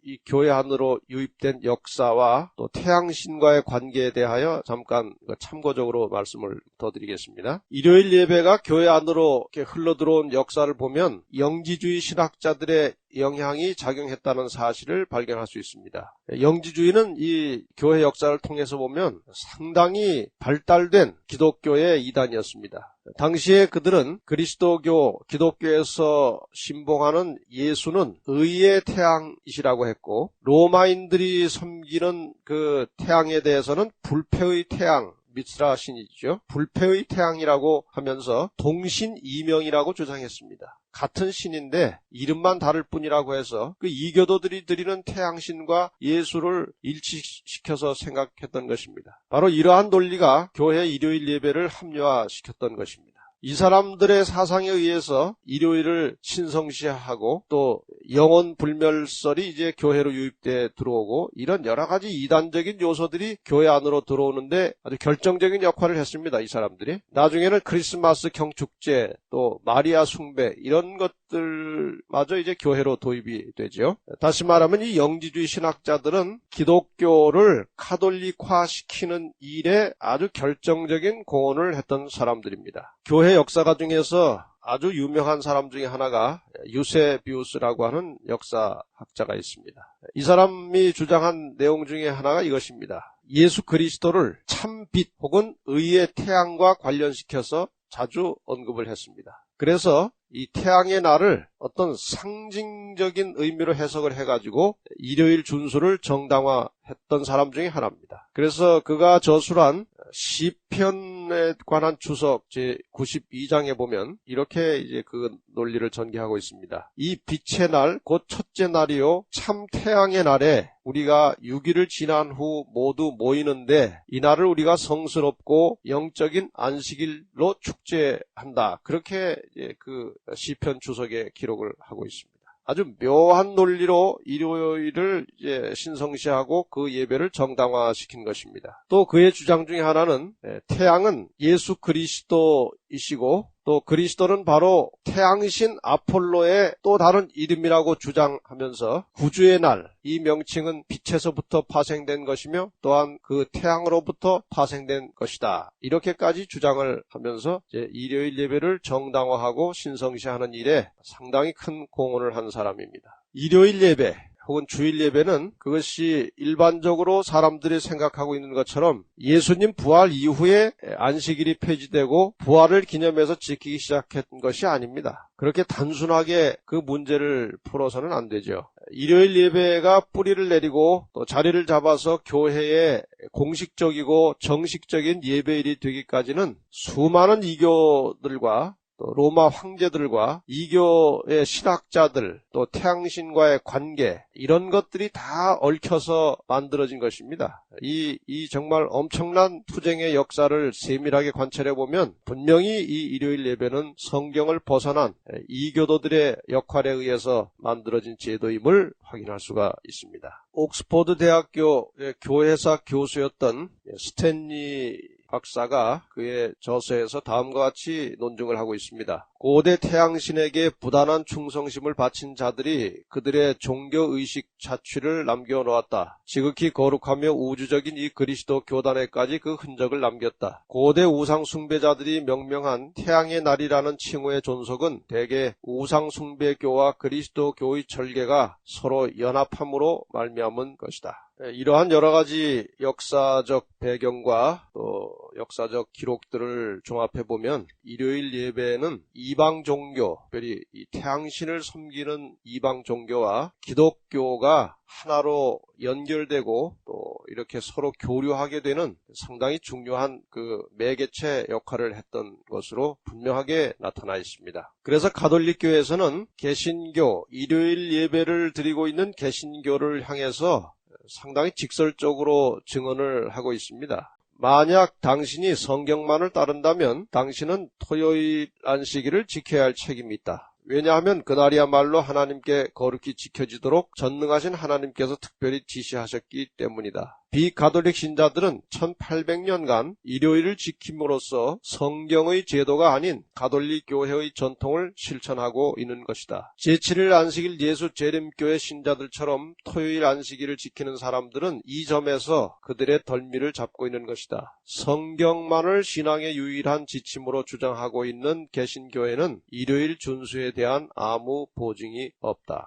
이 교회 안으로 유입된 역사와 또 태양신과의 관계에 대하여 잠깐 참고적으로 말씀을 더 드리겠습니다. 일요일 예배가 교회 안으로 이렇게 흘러들어온 역사를 보면 영지주의 신학자들의 영향이 작용했다는 사실을 발견할 수 있습니다. 영지주의는 이 교회 역사를 통해서 보면 상당히 발달된 기독교의 이단이었습니다. 당시에 그들은 그리스도교, 기독교에서 신봉하는 예수는 의의 태양이시라고 했고 로마인들이 섬기는 그 태양에 대해서는 불패의 태양, 미스라 신이죠. 불패의 태양이라고 하면서 동신이명이라고 주장했습니다. 같은 신인데 이름만 다를 뿐이라고 해서 그 이교도들이 드리는 태양신과 예수를 일치시켜서 생각했던 것입니다. 바로 이러한 논리가 교회 일요일 예배를 합리화시켰던 것입니다. 이 사람들의 사상에 의해서 일요일을 신성시하고 또 영혼 불멸설이 이제 교회로 유입돼 들어오고 이런 여러 가지 이단적인 요소들이 교회 안으로 들어오는데 아주 결정적인 역할을 했습니다. 이 사람들이. 나중에는 크리스마스 경축제 또 마리아 숭배 이런 것들마저 이제 교회로 도입이 되죠. 다시 말하면 이 영지주의 신학자들은 기독교를 카톨릭화시키는 일에 아주 결정적인 공헌을 했던 사람들입니다. 교회 역사가 중에서 아주 유명한 사람 중에 하나가 유세비우스라고 하는 역사학자가 있습니다. 이 사람이 주장한 내용 중에 하나가 이것입니다. 예수 그리스도를 참빛 혹은 의의 태양과 관련시켜서 자주 언급을 했습니다. 그래서 이 태양의 날을 어떤 상징적인 의미로 해석을 해가지고 일요일 준수를 정당화했던 사람 중에 하나입니다. 그래서 그가 저술한 시편에 관한 주석 제92장에 보면 이렇게 이제 그 논리를 전개하고 있습니다. 이 빛의 날, 곧 첫째 날이요 참 태양의 날에 우리가 6일을 지난 후 모두 모이는데 이 날을 우리가 성스럽고 영적인 안식일로 축제한다. 그렇게 이제 그 시편 주석에 기록을 하고 있습니다. 아주 묘한 논리로 일요일을 이제 신성시하고 그 예배를 정당화시킨 것입니다. 또 그의 주장 중에 하나는 태양은 예수 그리스도이시고 또 그리스도는 바로 태양신 아폴로의 또 다른 이름이라고 주장하면서 구주의 날, 이 명칭은 빛에서부터 파생된 것이며 또한 그 태양으로부터 파생된 것이다. 이렇게까지 주장을 하면서 이제 일요일 예배를 정당화하고 신성시하는 일에 상당히 큰 공헌을 한 사람입니다. 일요일 예배 혹은 주일 예배는 그것이 일반적으로 사람들이 생각하고 있는 것처럼 예수님 부활 이후에 안식일이 폐지되고 부활을 기념해서 지키기 시작한 것이 아닙니다. 그렇게 단순하게 그 문제를 풀어서는 안 되죠. 일요일 예배가 뿌리를 내리고 또 자리를 잡아서 교회의 공식적이고 정식적인 예배일이 되기까지는 수많은 이교들과 또 로마 황제들과 이교의 신학자들 또 태양신과의 관계 이런 것들이 다 얽혀서 만들어진 것입니다. 이 정말 엄청난 투쟁의 역사를 세밀하게 관찰해 보면 분명히 이 일요일 예배는 성경을 벗어난 이교도들의 역할에 의해서 만들어진 제도임을 확인할 수가 있습니다. 옥스퍼드 대학교의 교회사 교수였던 스탠리 박사가 그의 저서에서 다음과 같이 논증을 하고 있습니다. 고대 태양신에게 부단한 충성심을 바친 자들이 그들의 종교의식 자취를 남겨놓았다. 지극히 거룩하며 우주적인 이 그리스도 교단에까지 그 흔적을 남겼다. 고대 우상 숭배자들이 명명한 태양의 날이라는 칭호의 존속은 대개 우상 숭배교와 그리스도교의 절개가 서로 연합함으로 말미암은 것이다. 이러한 여러 가지 역사적 배경과 또 역사적 기록들을 종합해보면 일요일 예배는 이방 종교, 특별히 이 태양신을 섬기는 이방 종교와 기독교가 하나로 연결되고 또 이렇게 서로 교류하게 되는 상당히 중요한 그 매개체 역할을 했던 것으로 분명하게 나타나 있습니다. 그래서 가톨릭 교회에서는 개신교, 일요일 예배를 드리고 있는 개신교를 향해서 상당히 직설적으로 증언을 하고 있습니다. 만약 당신이 성경만을 따른다면 당신은 토요일 안식일을 지켜야 할 책임이 있다. 왜냐하면 그날이야말로 하나님께 거룩히 지켜지도록 전능하신 하나님께서 특별히 지시하셨기 때문이다. 비가톨릭 신자들은 1800년간 일요일을 지킴으로써 성경의 제도가 아닌 가톨릭 교회의 전통을 실천하고 있는 것이다. 제7일 안식일 예수 재림교회 신자들처럼 토요일 안식일을 지키는 사람들은 이 점에서 그들의 덜미를 잡고 있는 것이다. 성경만을 신앙의 유일한 지침으로 주장하고 있는 개신교회는 일요일 준수에 대한 아무 보증이 없다.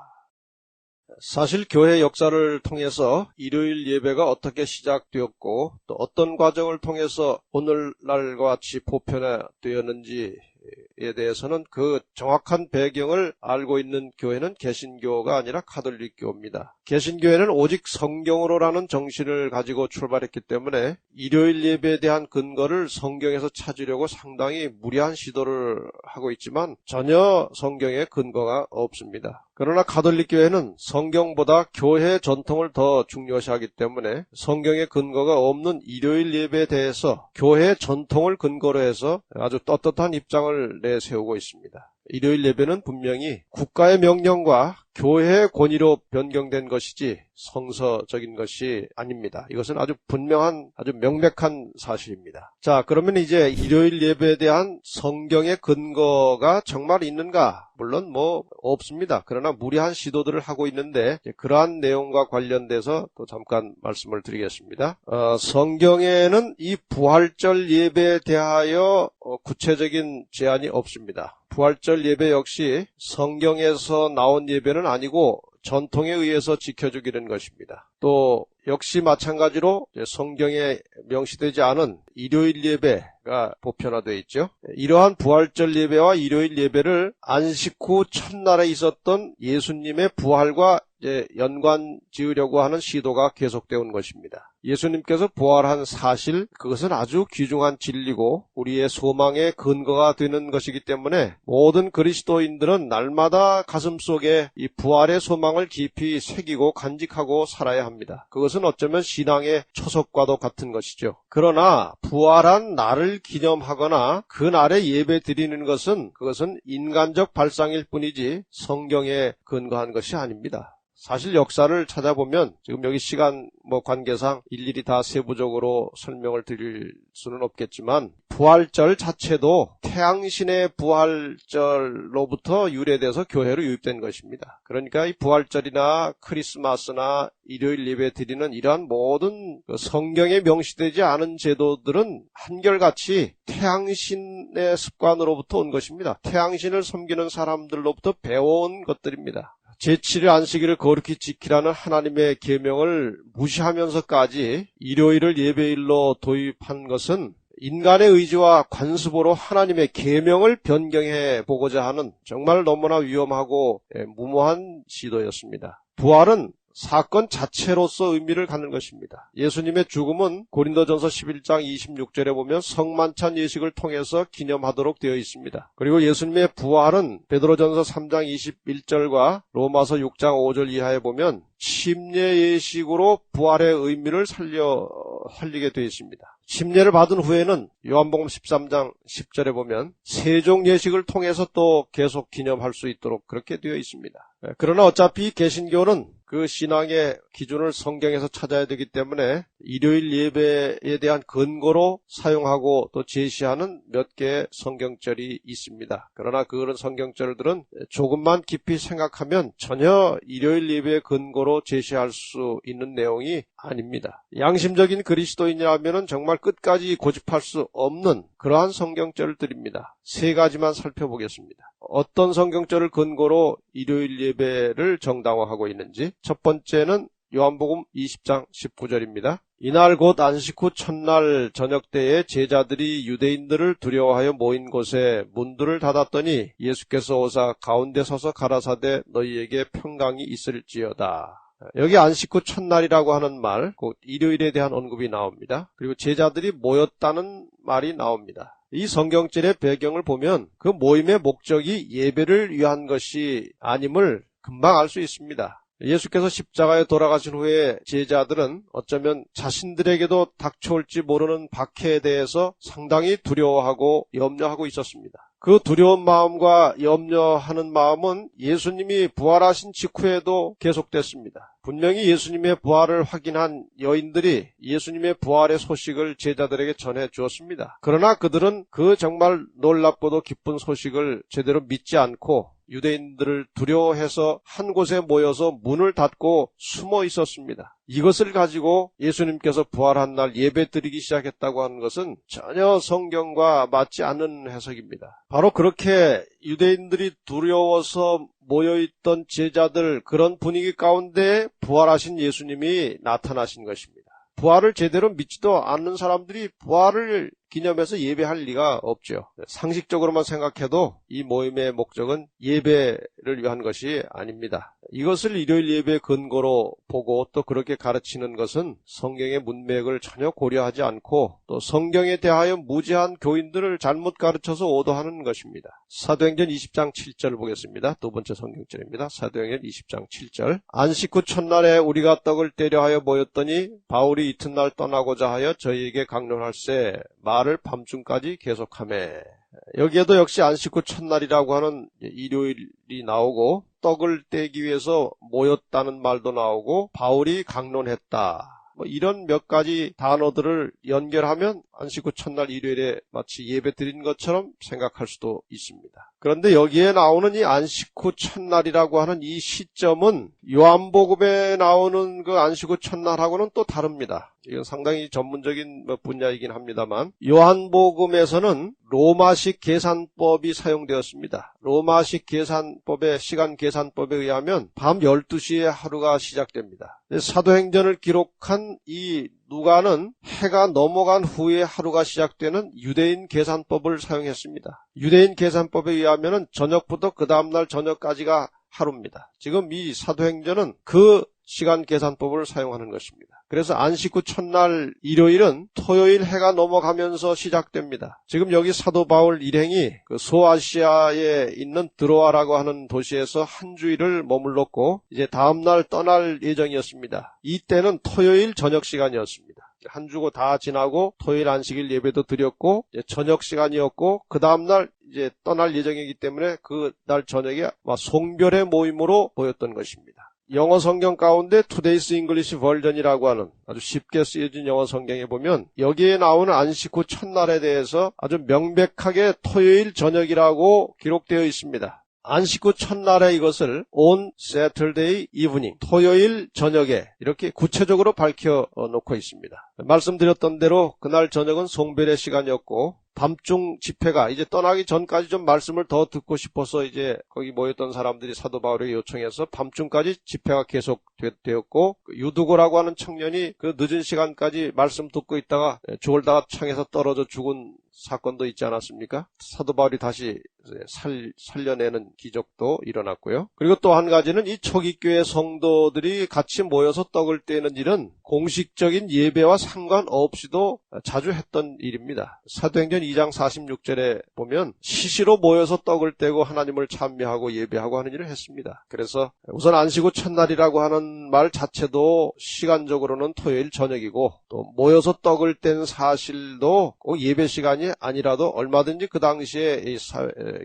사실 교회 역사를 통해서 일요일 예배가 어떻게 시작되었고 또 어떤 과정을 통해서 오늘날과 같이 보편화되었는지에 대해서는 그 정확한 배경을 알고 있는 교회는 개신교가 아니라 가톨릭교입니다. 개신교회는 오직 성경으로라는 정신을 가지고 출발했기 때문에 일요일 예배에 대한 근거를 성경에서 찾으려고 상당히 무리한 시도를 하고 있지만 전혀 성경에 근거가 없습니다. 그러나 가톨릭교회는 성경보다 교회 전통을 더 중요시하기 때문에 성경에 근거가 없는 일요일 예배에 대해서 교회 전통을 근거로 해서 아주 떳떳한 입장을 내세우고 있습니다. 일요일 예배는 분명히 국가의 명령과 교회의 권위로 변경된 것이지 성서적인 것이 아닙니다. 이것은 아주 분명한, 아주 명백한 사실입니다. 자, 그러면 이제 일요일 예배에 대한 성경의 근거가 정말 있는가? 물론 없습니다. 그러나 무리한 시도들을 하고 있는데 그러한 내용과 관련돼서 또 잠깐 말씀을 드리겠습니다. 성경에는 이 부활절 예배에 대하여 구체적인 제한이 없습니다. 부활절 예배 역시 성경에서 나온 예배는 아니고 전통에 의해서 지켜주기는 것입니다. 또 역시 마찬가지로 성경에 명시되지 않은 일요일 예배가 보편화되어 있죠. 이러한 부활절 예배와 일요일 예배를 안식 후 첫날에 있었던 예수님의 부활과 연관 지으려고 하는 시도가 계속되어 온 것입니다. 예수님께서 부활한 사실, 그것은 아주 귀중한 진리고 우리의 소망의 근거가 되는 것이기 때문에 모든 그리스도인들은 날마다 가슴속에 이 부활의 소망을 깊이 새기고 간직하고 살아야 합니다. 그것은 어쩌면 신앙의 초석과도 같은 것이죠. 그러나 부활한 날을 기념하거나 그 날에 예배 드리는 것은 그것은 인간적 발상일 뿐이지 성경에 근거한 것이 아닙니다. 사실 역사를 찾아보면 지금 여기 시간 관계상 일일이 다 세부적으로 설명을 드릴 수는 없겠지만 부활절 자체도 태양신의 부활절로부터 유래돼서 교회로 유입된 것입니다. 그러니까 이 부활절이나 크리스마스나 일요일 예배 드리는 이러한 모든 성경에 명시되지 않은 제도들은 한결같이 태양신의 습관으로부터 온 것입니다. 태양신을 섬기는 사람들로부터 배워온 것들입니다. 제7일 안식일을 거룩히 지키라는 하나님의 계명을 무시하면서까지 일요일을 예배일로 도입한 것은 인간의 의지와 관습으로 하나님의 계명을 변경해 보고자 하는 정말 너무나 위험하고 무모한 시도였습니다. 부활은 사건 자체로서 의미를 갖는 것입니다. 예수님의 죽음은 고린도전서 11장 26절에 보면 성만찬 예식을 통해서 기념하도록 되어 있습니다. 그리고 예수님의 부활은 베드로전서 3장 21절과 로마서 6장 5절 이하에 보면 침례 예식으로 부활의 의미를 살리게 되어 있습니다. 침례를 받은 후에는 요한복음 13장 10절에 보면 세종 예식을 통해서 또 계속 기념할 수 있도록 그렇게 되어 있습니다. 그러나 어차피 개신교는 그 신앙의 기준을 성경에서 찾아야 되기 때문에 일요일 예배에 대한 근거로 사용하고 또 제시하는 몇 개의 성경절이 있습니다. 그러나 그런 성경절들은 조금만 깊이 생각하면 전혀 일요일 예배의 근거로 제시할 수 있는 내용이 아닙니다. 양심적인 그리스도인이라면 정말 끝까지 고집할 수 없는 그러한 성경절들입니다. 세 가지만 살펴보겠습니다. 어떤 성경절을 근거로 일요일 예배를 정당화하고 있는지. 첫 번째는 요한복음 20장 19절입니다. 이날 곧 안식 후 첫날 저녁 때에 제자들이 유대인들을 두려워하여 모인 곳에 문들을 닫았더니 예수께서 오사 가운데 서서 가라사대 너희에게 평강이 있을지어다. 여기 안식 후 첫날이라고 하는 말, 곧 일요일에 대한 언급이 나옵니다. 그리고 제자들이 모였다는 말이 나옵니다. 이 성경절의 배경을 보면 그 모임의 목적이 예배를 위한 것이 아님을 금방 알 수 있습니다. 예수께서 십자가에 돌아가신 후에 제자들은 어쩌면 자신들에게도 닥쳐올지 모르는 박해에 대해서 상당히 두려워하고 염려하고 있었습니다. 그 두려운 마음과 염려하는 마음은 예수님이 부활하신 직후에도 계속됐습니다. 분명히 예수님의 부활을 확인한 여인들이 예수님의 부활의 소식을 제자들에게 전해 주었습니다. 그러나 그들은 그 정말 놀랍고도 기쁜 소식을 제대로 믿지 않고 유대인들을 두려워해서 한 곳에 모여서 문을 닫고 숨어 있었습니다. 이것을 가지고 예수님께서 부활한 날 예배드리기 시작했다고 하는 것은 전혀 성경과 맞지 않는 해석입니다. 바로 그렇게 유대인들이 두려워서 모여있던 제자들, 그런 분위기 가운데 부활하신 예수님이 나타나신 것입니다. 부활을 제대로 믿지도 않는 사람들이 부활을 기념해서 예배할 리가 없죠. 상식적으로만 생각해도 이 모임의 목적은 예배를 위한 것이 아닙니다. 이것을 일요일 예배 근거로 보고 또 그렇게 가르치는 것은 성경의 문맥을 전혀 고려하지 않고 또 성경에 대하여 무지한 교인들을 잘못 가르쳐서 오도하는 것입니다. 사도행전 20장 7절 보겠습니다. 두 번째 성경절입니다. 사도행전 20장 7절. 안식 후 첫날에 우리가 떡을 떼려 하여 모였더니 바울이 이튿날 떠나고자 하여 저희에게 강론할세 말을 밤중까지 계속하매. 여기에도 역시 안식 후 첫날이라고 하는 일요일이 나오고 떡을 떼기 위해서 모였다는 말도 나오고 바울이 강론했다. 이런 몇 가지 단어들을 연결하면 안식 후 첫날 일요일에 마치 예배 드린 것처럼 생각할 수도 있습니다. 그런데 여기에 나오는 이 안식 후 첫날이라고 하는 이 시점은 요한복음에 나오는 그 안식 후 첫날하고는 또 다릅니다. 이건 상당히 전문적인 분야이긴 합니다만 요한복음에서는 로마식 계산법이 사용되었습니다. 로마식 계산법의 시간 계산법에 의하면 밤 12시에 하루가 시작됩니다. 사도행전을 기록한 이 누가는 해가 넘어간 후에 하루가 시작되는 유대인 계산법을 사용했습니다. 유대인 계산법에 의하면 저녁부터 그 다음날 저녁까지가 하루입니다. 지금 이 사도행전은 그 시간 계산법을 사용하는 것입니다. 그래서 안식 후 첫날 일요일은 토요일 해가 넘어가면서 시작됩니다. 지금 여기 사도 바울 일행이 그 소아시아에 있는 드로아라고 하는 도시에서 한 주일을 머물렀고 이제 다음날 떠날 예정이었습니다. 이때는 토요일 저녁 시간이었습니다. 한 주고 다 지나고 토요일 안식일 예배도 드렸고 이제 저녁 시간이었고 그 다음날 이제 떠날 예정이기 때문에 그 날 저녁에 송별의 모임으로 보였던 것입니다. 영어 성경 가운데 Today's English Version이라고 하는 아주 쉽게 쓰여진 영어 성경에 보면 여기에 나오는 안식 후 첫날에 대해서 아주 명백하게 토요일 저녁이라고 기록되어 있습니다. 안식 후 첫날에 이것을 on Saturday evening, 토요일 저녁에 이렇게 구체적으로 밝혀놓고 있습니다. 말씀드렸던 대로 그날 저녁은 송별의 시간이었고 밤중 집회가 이제 떠나기 전까지 좀 말씀을 더 듣고 싶어서 이제 거기 모였던 사람들이 사도 바울에게 요청해서 밤중까지 집회가 계속되었고 유두고라고 하는 청년이 그 늦은 시간까지 말씀 듣고 있다가 죽을다가 창에서 떨어져 죽은 사건도 있지 않았습니까? 사도 바울이 다시 살려내는 기적도 일어났고요. 그리고 또 한 가지는 이 초기교회 성도들이 같이 모여서 떡을 떼는 일은 공식적인 예배와 상관없이도 자주 했던 일입니다. 사도행전 2장 46절에 보면 시시로 모여서 떡을 떼고 하나님을 찬미하고 예배하고 하는 일을 했습니다. 그래서 우선 안식 후 첫날이라고 하는 말 자체도 시간적으로는 토요일 저녁이고 또 모여서 떡을 뗀 사실도 꼭 예배 시간이 아니라도 얼마든지 그 당시에 이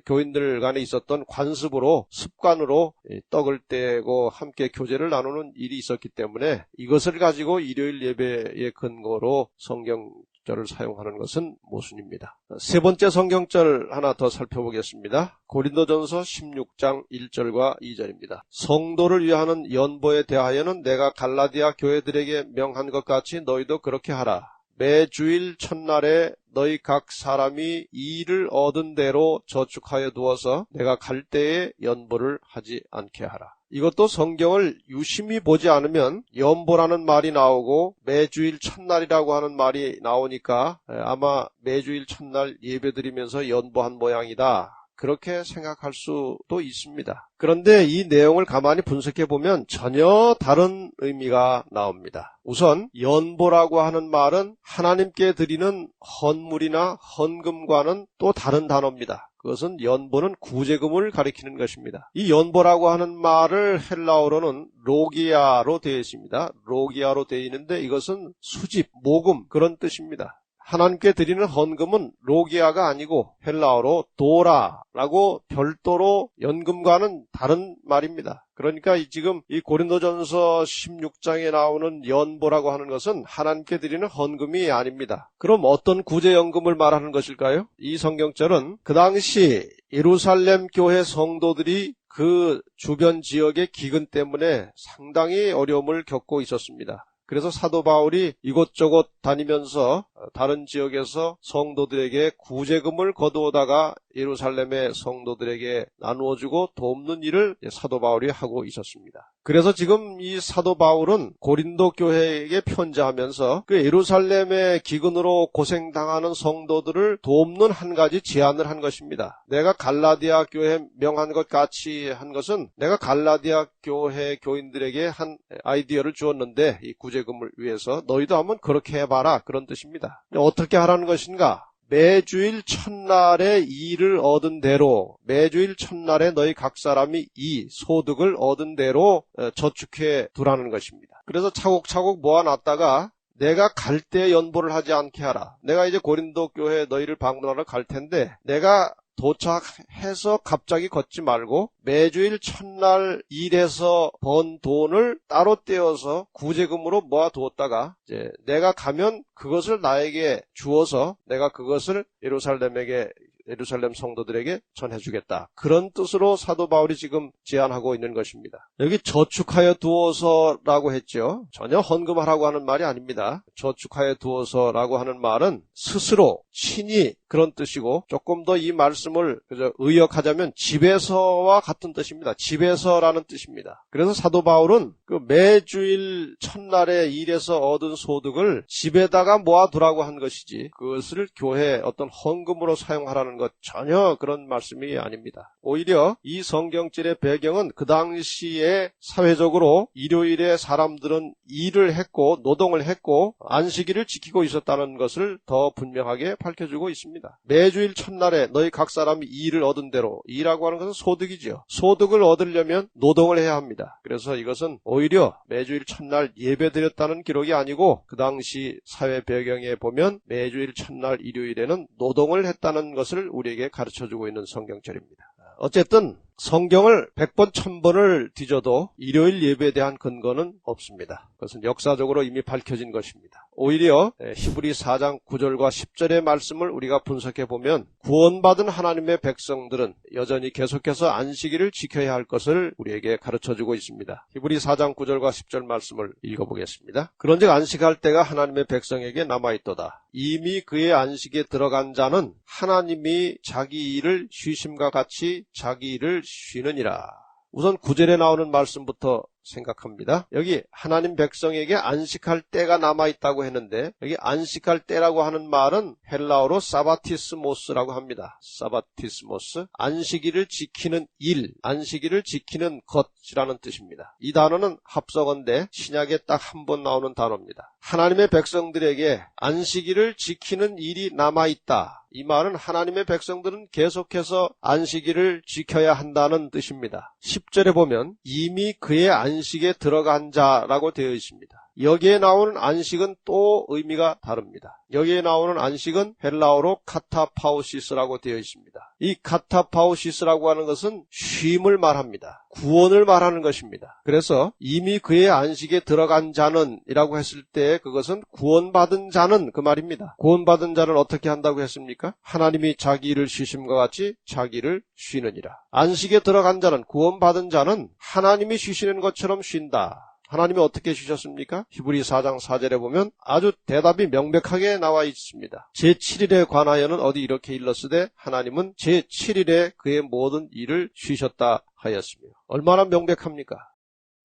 교인들 간에 있었던 관습으로 습관으로 떡을 떼고 함께 교제를 나누는 일이 있었기 때문에 이것을 가지고 일요일 예배의 근거로 성경절을 사용하는 것은 모순입니다. 세 번째 성경절 하나 더 살펴보겠습니다. 고린도전서 16장 1절과 2절입니다. 성도를 위하는 연보에 대하여는 내가 갈라디아 교회들에게 명한 것 같이 너희도 그렇게 하라. 매 주일 첫날에 너희 각 사람이 일을 얻은 대로 저축하여 두어서 내가 갈 때에 연보를 하지 않게 하라. 이것도 성경을 유심히 보지 않으면 연보라는 말이 나오고 매주일 첫날이라고 하는 말이 나오니까 아마 매주일 첫날 예배드리면서 연보한 모양이다. 그렇게 생각할 수도 있습니다. 그런데 이 내용을 가만히 분석해 보면 전혀 다른 의미가 나옵니다. 우선 연보라고 하는 말은 하나님께 드리는 헌물이나 헌금과는 또 다른 단어입니다. 그것은 연보는 구제금을 가리키는 것입니다. 이 연보라고 하는 말을 헬라어로는 로기아로 되어 있습니다. 로기아로 되어 있는데 이것은 수집, 모금 그런 뜻입니다. 하나님께 드리는 헌금은 로기아가 아니고 헬라어로 도라라고 별도로 연금과는 다른 말입니다. 그러니까 지금 이 고린도전서 16장에 나오는 연보라고 하는 것은 하나님께 드리는 헌금이 아닙니다. 그럼 어떤 구제연금을 말하는 것일까요? 이 성경절은 그 당시 예루살렘 교회 성도들이 그 주변 지역의 기근 때문에 상당히 어려움을 겪고 있었습니다. 그래서 사도 바울이 이곳저곳 다니면서 다른 지역에서 성도들에게 구제금을 거두어다가 예루살렘의 성도들에게 나누어주고 돕는 일을 사도 바울이 하고 있었습니다. 그래서 지금 이 사도 바울은 고린도 교회에게 편지하면서 그 예루살렘의 기근으로 고생당하는 성도들을 돕는 한 가지 제안을 한 것입니다. 내가 갈라디아 교회에 명한 것 같이 한 것은 내가 갈라디아 교회 교인들에게 한 아이디어를 주었는데 이 구제금을 위해서 너희도 한번 그렇게 해봐라 그런 뜻입니다. 어떻게 하라는 것인가? 매주일 첫날에 이를 얻은 대로 매주일 첫날에 너희 각 사람이 이 소득을 얻은 대로 저축해 두라는 것입니다. 그래서 차곡차곡 모아놨다가 내가 갈 때 연보를 하지 않게 하라. 내가 이제 고린도 교회 너희를 방문하러 갈 텐데 내가 도착해서 갑자기 걷지 말고 매주일 첫날 일해서 번 돈을 따로 떼어서 구제금으로 모아두었다가 이제 내가 가면 그것을 나에게 주어서 내가 그것을 예루살렘 성도들에게 전해주겠다. 그런 뜻으로 사도 바울이 지금 제안하고 있는 것입니다. 여기 저축하여 두어서라고 했죠. 전혀 헌금하라고 하는 말이 아닙니다. 저축하여 두어서라고 하는 말은 스스로 친히 그런 뜻이고 조금 더 이 말씀을 의역하자면 집에서와 같은 뜻입니다. 집에서라는 뜻입니다. 그래서 사도 바울은 그 매주일 첫날에 일해서 얻은 소득을 집에다가 모아두라고 한 것이지 그것을 교회에 어떤 헌금으로 사용하라는 것 전혀 그런 말씀이 아닙니다. 오히려 이 성경절의 배경은 그 당시에 사회적으로 일요일에 사람들은 일을 했고 노동을 했고 안식일을 지키고 있었다는 것을 더 분명하게 밝혀주고 있습니다. 매주일 첫날에 너희 각 사람이 일을 얻은 대로 일이라고 하는 것은 소득이죠. 소득을 얻으려면 노동을 해야 합니다. 그래서 이것은 오히려 매주일 첫날 예배드렸다는 기록이 아니고 그 당시 사회 배경에 보면 매주일 첫날 일요일에는 노동을 했다는 것을 우리에게 가르쳐주고 있는 성경절입니다. 어쨌든 성경을 100번 1000번을 뒤져도 일요일 예배에 대한 근거는 없습니다. 그것은 역사적으로 이미 밝혀진 것입니다. 오히려 히브리 4장 9절과 10절의 말씀을 우리가 분석해 보면 구원받은 하나님의 백성들은 여전히 계속해서 안식일을 지켜야 할 것을 우리에게 가르쳐주고 있습니다. 히브리 4장 9절과 10절 말씀을 읽어보겠습니다. 그런즉 안식할 때가 하나님의 백성에게 남아있도다. 이미 그의 안식에 들어간 자는 하나님이 자기 일을 쉬심과 같이 자기 일을 쉬느니라. 우선 9절에 나오는 말씀부터 생각합니다. 여기 하나님 백성에게 안식할 때가 남아있다고 했는데 여기 안식할 때라고 하는 말은 헬라어로 사바티스모스라고 합니다. 사바티스모스, 안식일을 지키는 일, 안식일을 지키는 것이라는 뜻입니다. 이 단어는 합성어인데 신약에 딱 한 번 나오는 단어입니다. 하나님의 백성들에게 안식일을 지키는 일이 남아있다. 이 말은 하나님의 백성들은 계속해서 안식일을 지켜야 한다는 뜻입니다. 10절에 보면 이미 그의 안식에 들어간 자라고 되어 있습니다. 여기에 나오는 안식은 또 의미가 다릅니다. 여기에 나오는 안식은 헬라어로 카타파우시스라고 되어 있습니다. 이 카타파우시스라고 하는 것은 쉼을 말합니다. 구원을 말하는 것입니다. 그래서 이미 그의 안식에 들어간 자는 이라고 했을 때 그것은 구원받은 자는 그 말입니다. 구원받은 자는 어떻게 한다고 했습니까? 하나님이 자기 일을 쉬심과 같이 자기 일을 쉬느니라. 안식에 들어간 자는, 구원받은 자는 하나님이 쉬시는 것처럼 쉰다. 하나님이 어떻게 쉬셨습니까? 히브리 4장 4절에 보면 아주 대답이 명백하게 나와 있습니다. 제7일에 관하여는 어디 이렇게 일렀으되 하나님은 제7일에 그의 모든 일을 쉬셨다 하였으며. 얼마나 명백합니까?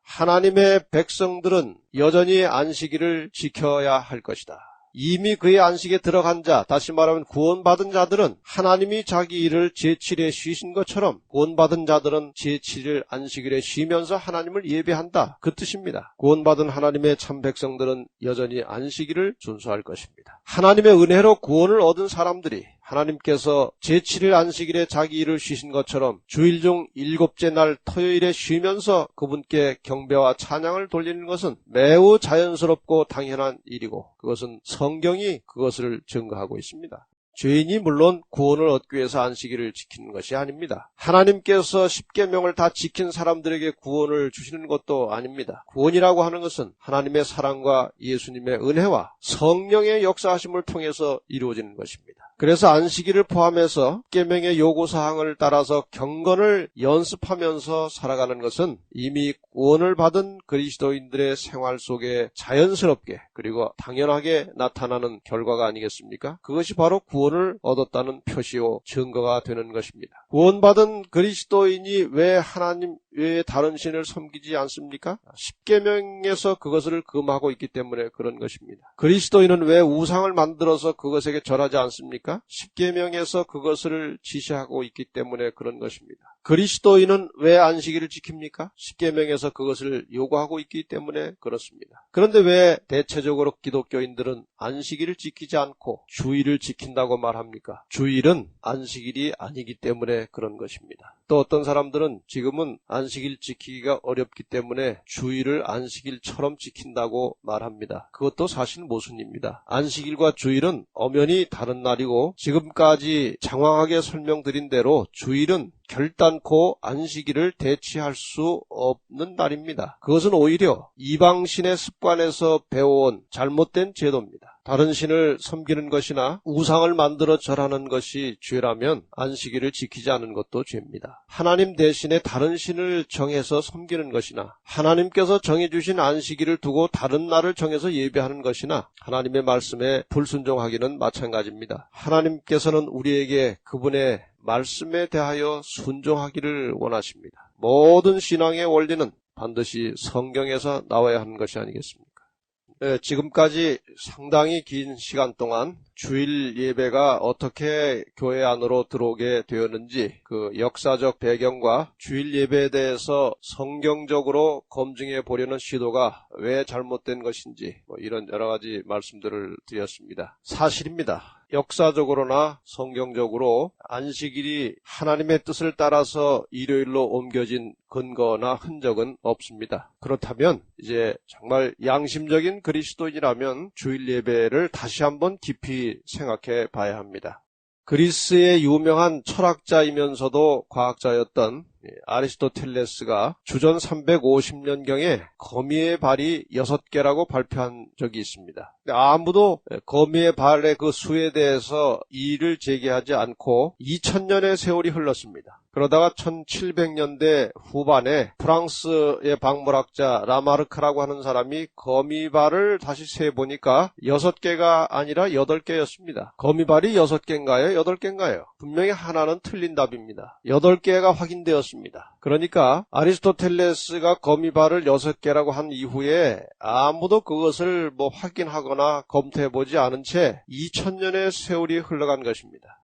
하나님의 백성들은 여전히 안식일을 지켜야 할 것이다. 이미 그의 안식에 들어간 자, 다시 말하면 구원받은 자들은 하나님이 자기 일을 제7일에 쉬신 것처럼 구원받은 자들은 제7일 안식일에 쉬면서 하나님을 예배한다. 그 뜻입니다. 구원받은 하나님의 참 백성들은 여전히 안식일을 준수할 것입니다. 하나님의 은혜로 구원을 얻은 사람들이 하나님께서 제7일 안식일에 자기 일을 쉬신 것처럼 주일 중 7째 날 토요일에 쉬면서 그분께 경배와 찬양을 돌리는 것은 매우 자연스럽고 당연한 일이고 그것은 성경이 그것을 증거하고 있습니다. 죄인이 물론 구원을 얻기 위해서 안식일을 지키는 것이 아닙니다. 하나님께서 십계명을 다 지킨 사람들에게 구원을 주시는 것도 아닙니다. 구원이라고 하는 것은 하나님의 사랑과 예수님의 은혜와 성령의 역사하심을 통해서 이루어지는 것입니다. 그래서 안식일을 포함해서 십계명의 요구사항을 따라서 경건을 연습하면서 살아가는 것은 이미 구원을 받은 그리스도인들의 생활 속에 자연스럽게 그리고 당연하게 나타나는 결과가 아니겠습니까? 그것이 바로 구원을 얻었다는 표시요 증거가 되는 것입니다. 구원받은 그리스도인이 왜 하나님 외에 다른 신을 섬기지 않습니까? 십계명에서 그것을 금하고 있기 때문에 그런 것입니다. 그리스도인은 왜 우상을 만들어서 그것에게 절하지 않습니까? 십계명에서 그것을 지시하고 있기 때문에 그런 것입니다. 그리스도인은 왜 안식일을 지킵니까? 십계명에서 그것을 요구하고 있기 때문에 그렇습니다. 그런데 왜 대체적으로 기독교인들은 안식일을 지키지 않고 주일을 지킨다고 말합니까? 주일은 안식일이 아니기 때문에 그런 것입니다. 또 어떤 사람들은 지금은 안식일 지키기가 어렵기 때문에 주일을 안식일처럼 지킨다고 말합니다. 그것도 사실 모순입니다. 안식일과 주일은 엄연히 다른 날이고 지금까지 장황하게 설명드린 대로 주일은 결단코 안식일을 대체할 수 없는 날입니다. 그것은 오히려 이방신의 습관에서 배워온 잘못된 제도입니다. 다른 신을 섬기는 것이나 우상을 만들어 절하는 것이 죄라면 안식일을 지키지 않은 것도 죄입니다. 하나님 대신에 다른 신을 정해서 섬기는 것이나 하나님께서 정해주신 안식일을 두고 다른 날을 정해서 예배하는 것이나 하나님의 말씀에 불순종하기는 마찬가지입니다. 하나님께서는 우리에게 그분의 말씀에 대하여 순종하기를 원하십니다. 모든 신앙의 원리는 반드시 성경에서 나와야 하는 것이 아니겠습니까? 지금까지 상당히 긴 시간 동안 주일 예배가 어떻게 교회 안으로 들어오게 되었는지 그 역사적 배경과 주일 예배에 대해서 성경적으로 검증해 보려는 시도가 왜 잘못된 것인지 이런 여러 가지 말씀들을 드렸습니다. 사실입니다. 역사적으로나 성경적으로 안식일이 하나님의 뜻을 따라서 일요일로 옮겨진 근거나 흔적은 없습니다. 그렇다면 이제 정말 양심적인 그리스도인이라면 주일 예배를 다시 한번 깊이 생각해 봐야 합니다. 그리스의 유명한 철학자이면서도 과학자였던 아리스토텔레스가 주전 350년경에 거미의 발이 6개라고 발표한 적이 있습니다. 아무도 거미의 발의 그 수에 대해서 이의를 제기하지 않고 2000년의 세월이 흘렀습니다. 그러다가 1700년대 후반에 프랑스의 박물학자 라마르크라고 하는 사람이 거미발을 다시 세보니까 6개가 아니라 8개였습니다. 거미발이 6개인가요? 8개인가요? 분명히 하나는 틀린 답입니다. 8개가 확인되었습니다. 그러니까 아리스토텔레스가 거미발을 6개라고 한 이후에 아무도 그것을 확인하거나 검토해보지 않은 채 2000년의 세월이 흘러간 것입니다.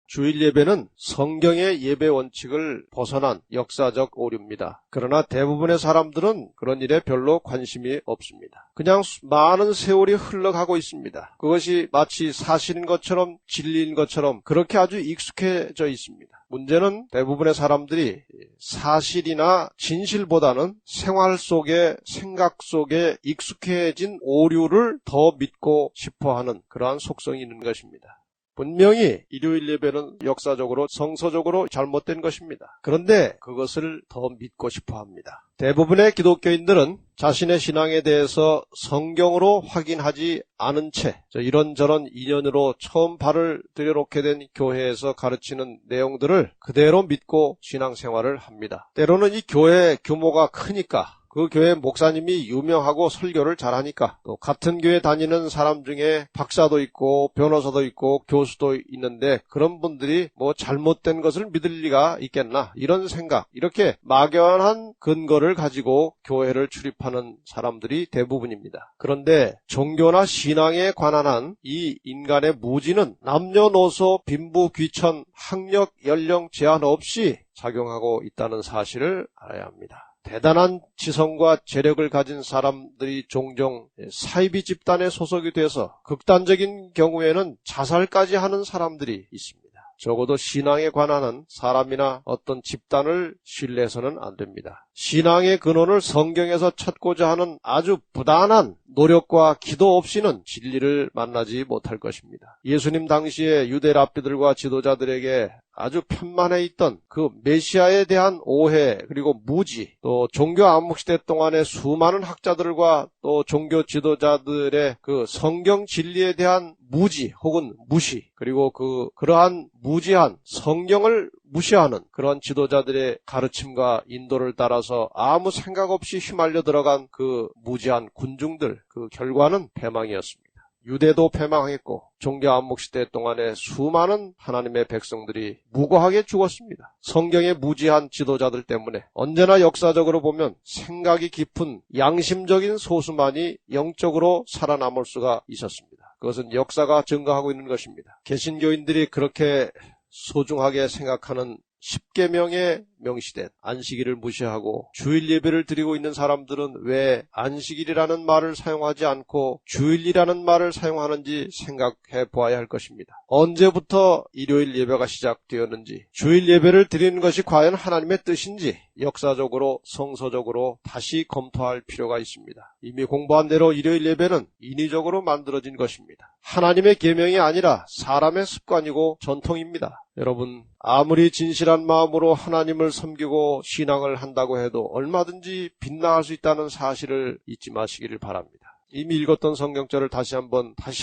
주일 예배는 성경의 예배 원칙을 벗어난 역사적 오류입니다. 그러나 대부분의 사람들은 그런 일에 별로 관심이 없습니다. 그냥 많은 세월이 흘러가고 있습니다. 그것이 마치 사실인 것처럼 진리인 것처럼 그렇게 아주 익숙해져 있습니다. 문제는 대부분의 사람들이 사실이나 진실보다는 생활 속에 생각 속에 익숙해진 오류를 더 믿고 싶어하는 그러한 속성이 있는 것입니다. 분명히 일요일 예배는 역사적으로 성서적으로 잘못된 것입니다. 그런데 그것을 더 믿고 싶어합니다. 대부분의 기독교인들은 자신의 신앙에 대해서 성경으로 확인하지 않은 채 이런저런 인연으로 처음 발을 들여놓게 된 교회에서 가르치는 내용들을 그대로 믿고 신앙생활을 합니다. 때로는 이 교회 규모가 크니까 그 교회 목사님이 유명하고 설교를 잘하니까 또 같은 교회 다니는 사람 중에 박사도 있고 변호사도 있고 교수도 있는데 그런 분들이 잘못된 것을 믿을 리가 있겠나 이런 생각 이렇게 막연한 근거를 가지고 교회를 출입하는 사람들이 대부분입니다. 그런데 종교나 신앙에 관한 한 이 인간의 무지는 남녀노소 빈부 귀천 학력 연령 제한 없이 작용하고 있다는 사실을 알아야 합니다. 대단한 지성과 재력을 가진 사람들이 종종 사이비 집단에 소속이 돼서 극단적인 경우에는 자살까지 하는 사람들이 있습니다. 적어도 신앙에 관한 사람이나 어떤 집단을 신뢰해서는 안 됩니다. 신앙의 근원을 성경에서 찾고자 하는 아주 부단한 노력과 기도 없이는 진리를 만나지 못할 것입니다. 예수님 당시에 유대 랍비들과 지도자들에게 아주 편만해 있던 그 메시아에 대한 오해, 그리고 무지, 또 종교 암묵시대 동안의 수많은 학자들과 또 종교 지도자들의 그 성경 진리에 대한 무지 혹은 무시, 그리고 그러한 무지한 성경을 무시하는 그런 지도자들의 가르침과 인도를 따라서 아무 생각 없이 휘말려 들어간 그 무지한 군중들, 그 결과는 패망이었습니다. 유대도 패망했고 종교 암묵시대 동안에 수많은 하나님의 백성들이 무고하게 죽었습니다. 성경의 무지한 지도자들 때문에 언제나 역사적으로 보면 생각이 깊은 양심적인 소수만이 영적으로 살아남을 수가 있었습니다. 그것은 역사가 증거하고 있는 것입니다. 개신교인들이 그렇게 소중하게 생각하는 10계명에 명시된 안식일을 무시하고 주일 예배를 드리고 있는 사람들은 왜 안식일이라는 말을 사용하지 않고 주일이라는 말을 사용하는지 생각해 보아야 할 것입니다. 언제부터 일요일 예배가 시작되었는지, 주일 예배를 드리는 것이 과연 하나님의 뜻인지 역사적으로 성서적으로 다시 검토할 필요가 있습니다. 이미 공부한 대로 일요일 예배는 인위적으로 만들어진 것입니다. 하나님의 계명이 아니라 사람의 습관이고 전통입니다. 여러분, 아무리 진실한 마음으로 하나님을 섬기고 신앙을 한다고 해도 얼마든지 빗나갈 수 있다는 사실을 잊지 마시기를 바랍니다. 이미 읽었던 성경절을 다시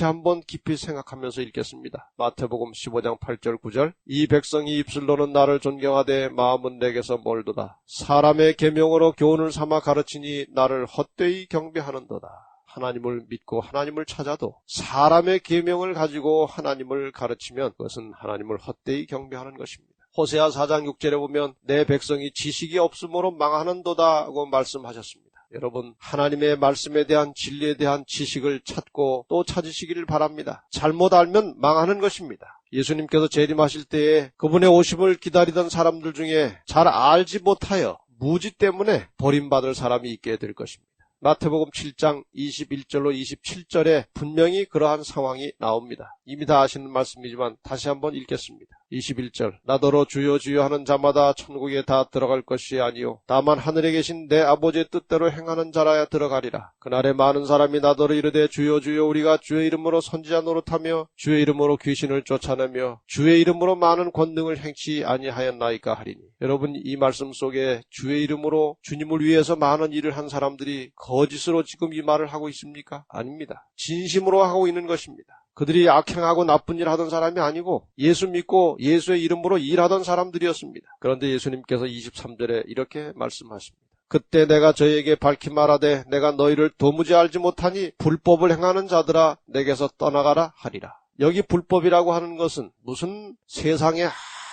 한번 깊이 생각하면서 읽겠습니다. 마태복음 15장 8절 9절. 이 백성이 입술로는 나를 존경하되 마음은 내게서 멀도다. 사람의 계명으로 교훈을 삼아 가르치니 나를 헛되이 경배하는도다. 하나님을 믿고 하나님을 찾아도 사람의 계명을 가지고 하나님을 가르치면 그것은 하나님을 헛되이 경배하는 것입니다. 호세아 4장 6절에 보면 내 백성이 지식이 없으므로 망하는도다고 말씀하셨습니다. 여러분, 하나님의 말씀에 대한 진리에 대한 지식을 찾고 또 찾으시기를 바랍니다. 잘못 알면 망하는 것입니다. 예수님께서 재림하실 때에 그분의 오심을 기다리던 사람들 중에 잘 알지 못하여 무지 때문에 버림받을 사람이 있게 될 것입니다. 마태복음 7장 21절로 27절에 분명히 그러한 상황이 나옵니다. 이미 다 아시는 말씀이지만 다시 한번 읽겠습니다. 21절. 나더러 주여 주여 하는 자마다 천국에 다 들어갈 것이 아니요 다만 하늘에 계신 내 아버지의 뜻대로 행하는 자라야 들어가리라. 그날에 많은 사람이 나더러 이르되 주여 주여 우리가 주의 이름으로 선지자 노릇하며 주의 이름으로 귀신을 쫓아내며 주의 이름으로 많은 권능을 행치 아니하였나이까 하리니. 여러분, 이 말씀 속에 주의 이름으로 주님을 위해서 많은 일을 한 사람들이 거짓으로 지금 이 말을 하고 있습니까? 아닙니다. 진심으로 하고 있는 것입니다. 그들이 악행하고 나쁜 일 하던 사람이 아니고 예수 믿고 예수의 이름으로 일하던 사람들이었습니다. 그런데 예수님께서 23절에 이렇게 말씀하십니다. 그때 내가 저희에게 밝히 말하되 내가 너희를 도무지 알지 못하니 불법을 행하는 자들아 내게서 떠나가라 하리라. 여기 불법이라고 하는 것은 무슨 세상에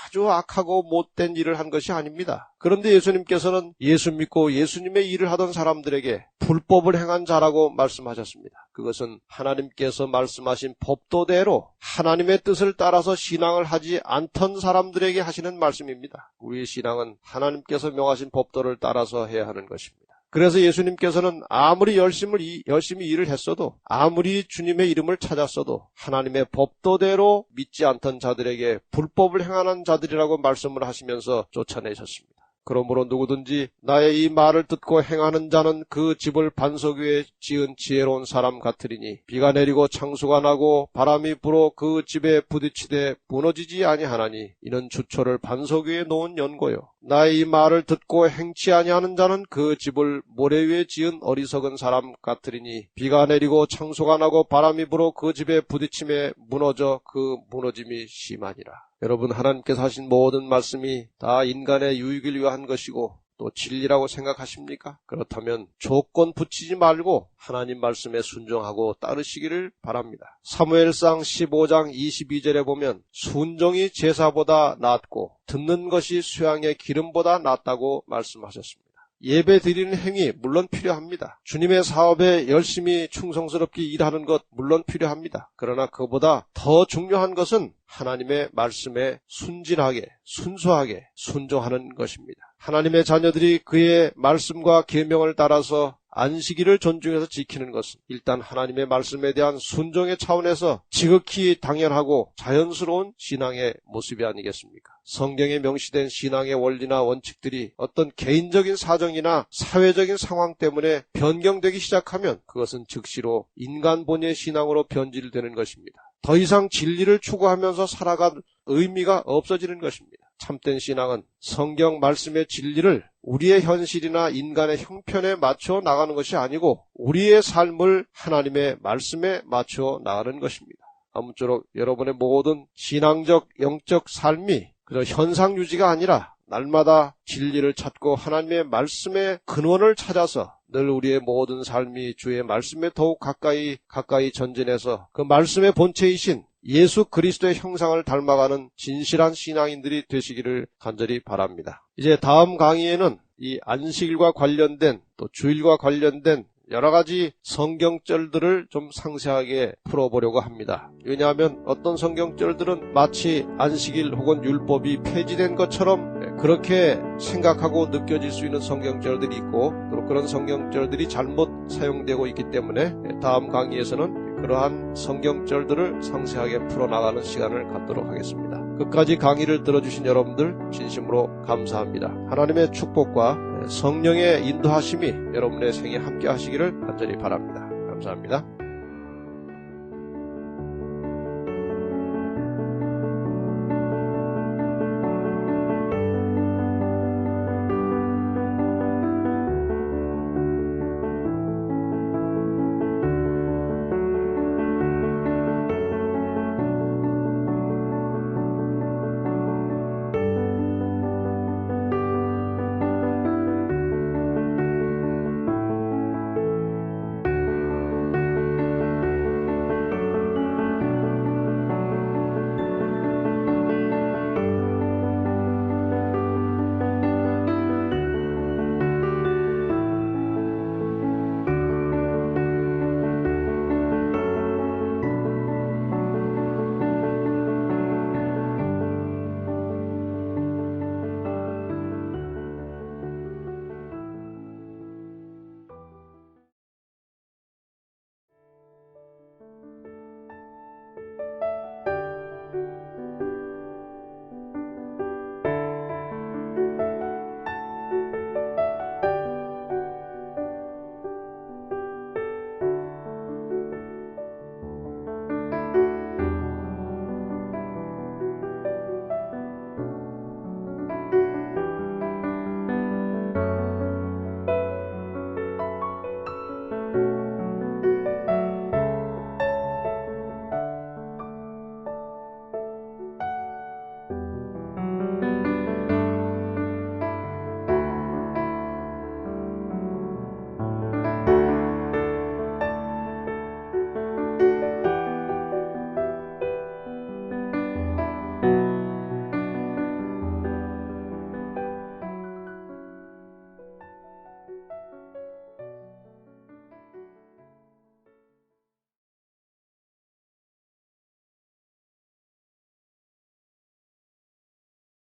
아주 악하고 못된 일을 한 것이 아닙니다. 그런데 예수님께서는 예수 믿고 예수님의 일을 하던 사람들에게 불법을 행한 자라고 말씀하셨습니다. 그것은 하나님께서 말씀하신 법도대로 하나님의 뜻을 따라서 신앙을 하지 않던 사람들에게 하시는 말씀입니다. 우리의 신앙은 하나님께서 명하신 법도를 따라서 해야 하는 것입니다. 그래서 예수님께서는 아무리 열심히 일을 했어도, 아무리 주님의 이름을 찾았어도 하나님의 법도대로 믿지 않던 자들에게 불법을 행하는 자들이라고 말씀을 하시면서 쫓아내셨습니다. 그러므로 누구든지 나의 이 말을 듣고 행하는 자는 그 집을 반석 위에 지은 지혜로운 사람 같으리니 비가 내리고 창수가 나고 바람이 불어 그 집에 부딪히되 무너지지 아니하나니 이는 주초를 반석 위에 놓은 연고요. 나의 이 말을 듣고 행치 아니하는 자는 그 집을 모래 위에 지은 어리석은 사람 같으리니 비가 내리고 창수가 나고 바람이 불어 그 집에 부딪힘에 무너져 그 무너짐이 심하니라. 여러분, 하나님께서 하신 모든 말씀이 다 인간의 유익을 위한 것이고 또 진리라고 생각하십니까? 그렇다면 조건 붙이지 말고 하나님 말씀에 순종하고 따르시기를 바랍니다. 사무엘상 15장 22절에 보면 순종이 제사보다 낫고 듣는 것이 수양의 기름보다 낫다고 말씀하셨습니다. 예배 드리는 행위 물론 필요합니다. 주님의 사업에 열심히 충성스럽게 일하는 것 물론 필요합니다. 그러나 그보다 더 중요한 것은 하나님의 말씀에 순진하게, 순수하게 순종하는 것입니다. 하나님의 자녀들이 그의 말씀과 계명을 따라서 안식일을 존중해서 지키는 것은 일단 하나님의 말씀에 대한 순종의 차원에서 지극히 당연하고 자연스러운 신앙의 모습이 아니겠습니까? 성경에 명시된 신앙의 원리나 원칙들이 어떤 개인적인 사정이나 사회적인 상황 때문에 변경되기 시작하면 그것은 즉시로 인간 본의 신앙으로 변질되는 것입니다. 더 이상 진리를 추구하면서 살아갈 의미가 없어지는 것입니다. 참된 신앙은 성경 말씀의 진리를 우리의 현실이나 인간의 형편에 맞춰 나가는 것이 아니고 우리의 삶을 하나님의 말씀에 맞춰 나가는 것입니다. 아무쪼록 여러분의 모든 신앙적, 영적 삶이 그저 현상 유지가 아니라 날마다 진리를 찾고 하나님의 말씀의 근원을 찾아서 늘 우리의 모든 삶이 주의 말씀에 더욱 가까이 전진해서 그 말씀의 본체이신 예수 그리스도의 형상을 닮아가는 진실한 신앙인들이 되시기를 간절히 바랍니다. 이제 다음 강의에는 이 안식일과 관련된 또 주일과 관련된 여러 가지 성경절들을 좀 상세하게 풀어보려고 합니다. 왜냐하면 어떤 성경절들은 마치 안식일 혹은 율법이 폐지된 것처럼 그렇게 생각하고 느껴질 수 있는 성경절들이 있고 또 그런 성경절들이 잘못 사용되고 있기 때문에 다음 강의에서는 그러한 성경절들을 상세하게 풀어나가는 시간을 갖도록 하겠습니다. 끝까지 강의를 들어주신 여러분들 진심으로 감사합니다. 하나님의 축복과 성령의 인도하심이 여러분의 생에 함께 하시기를 간절히 바랍니다. 감사합니다.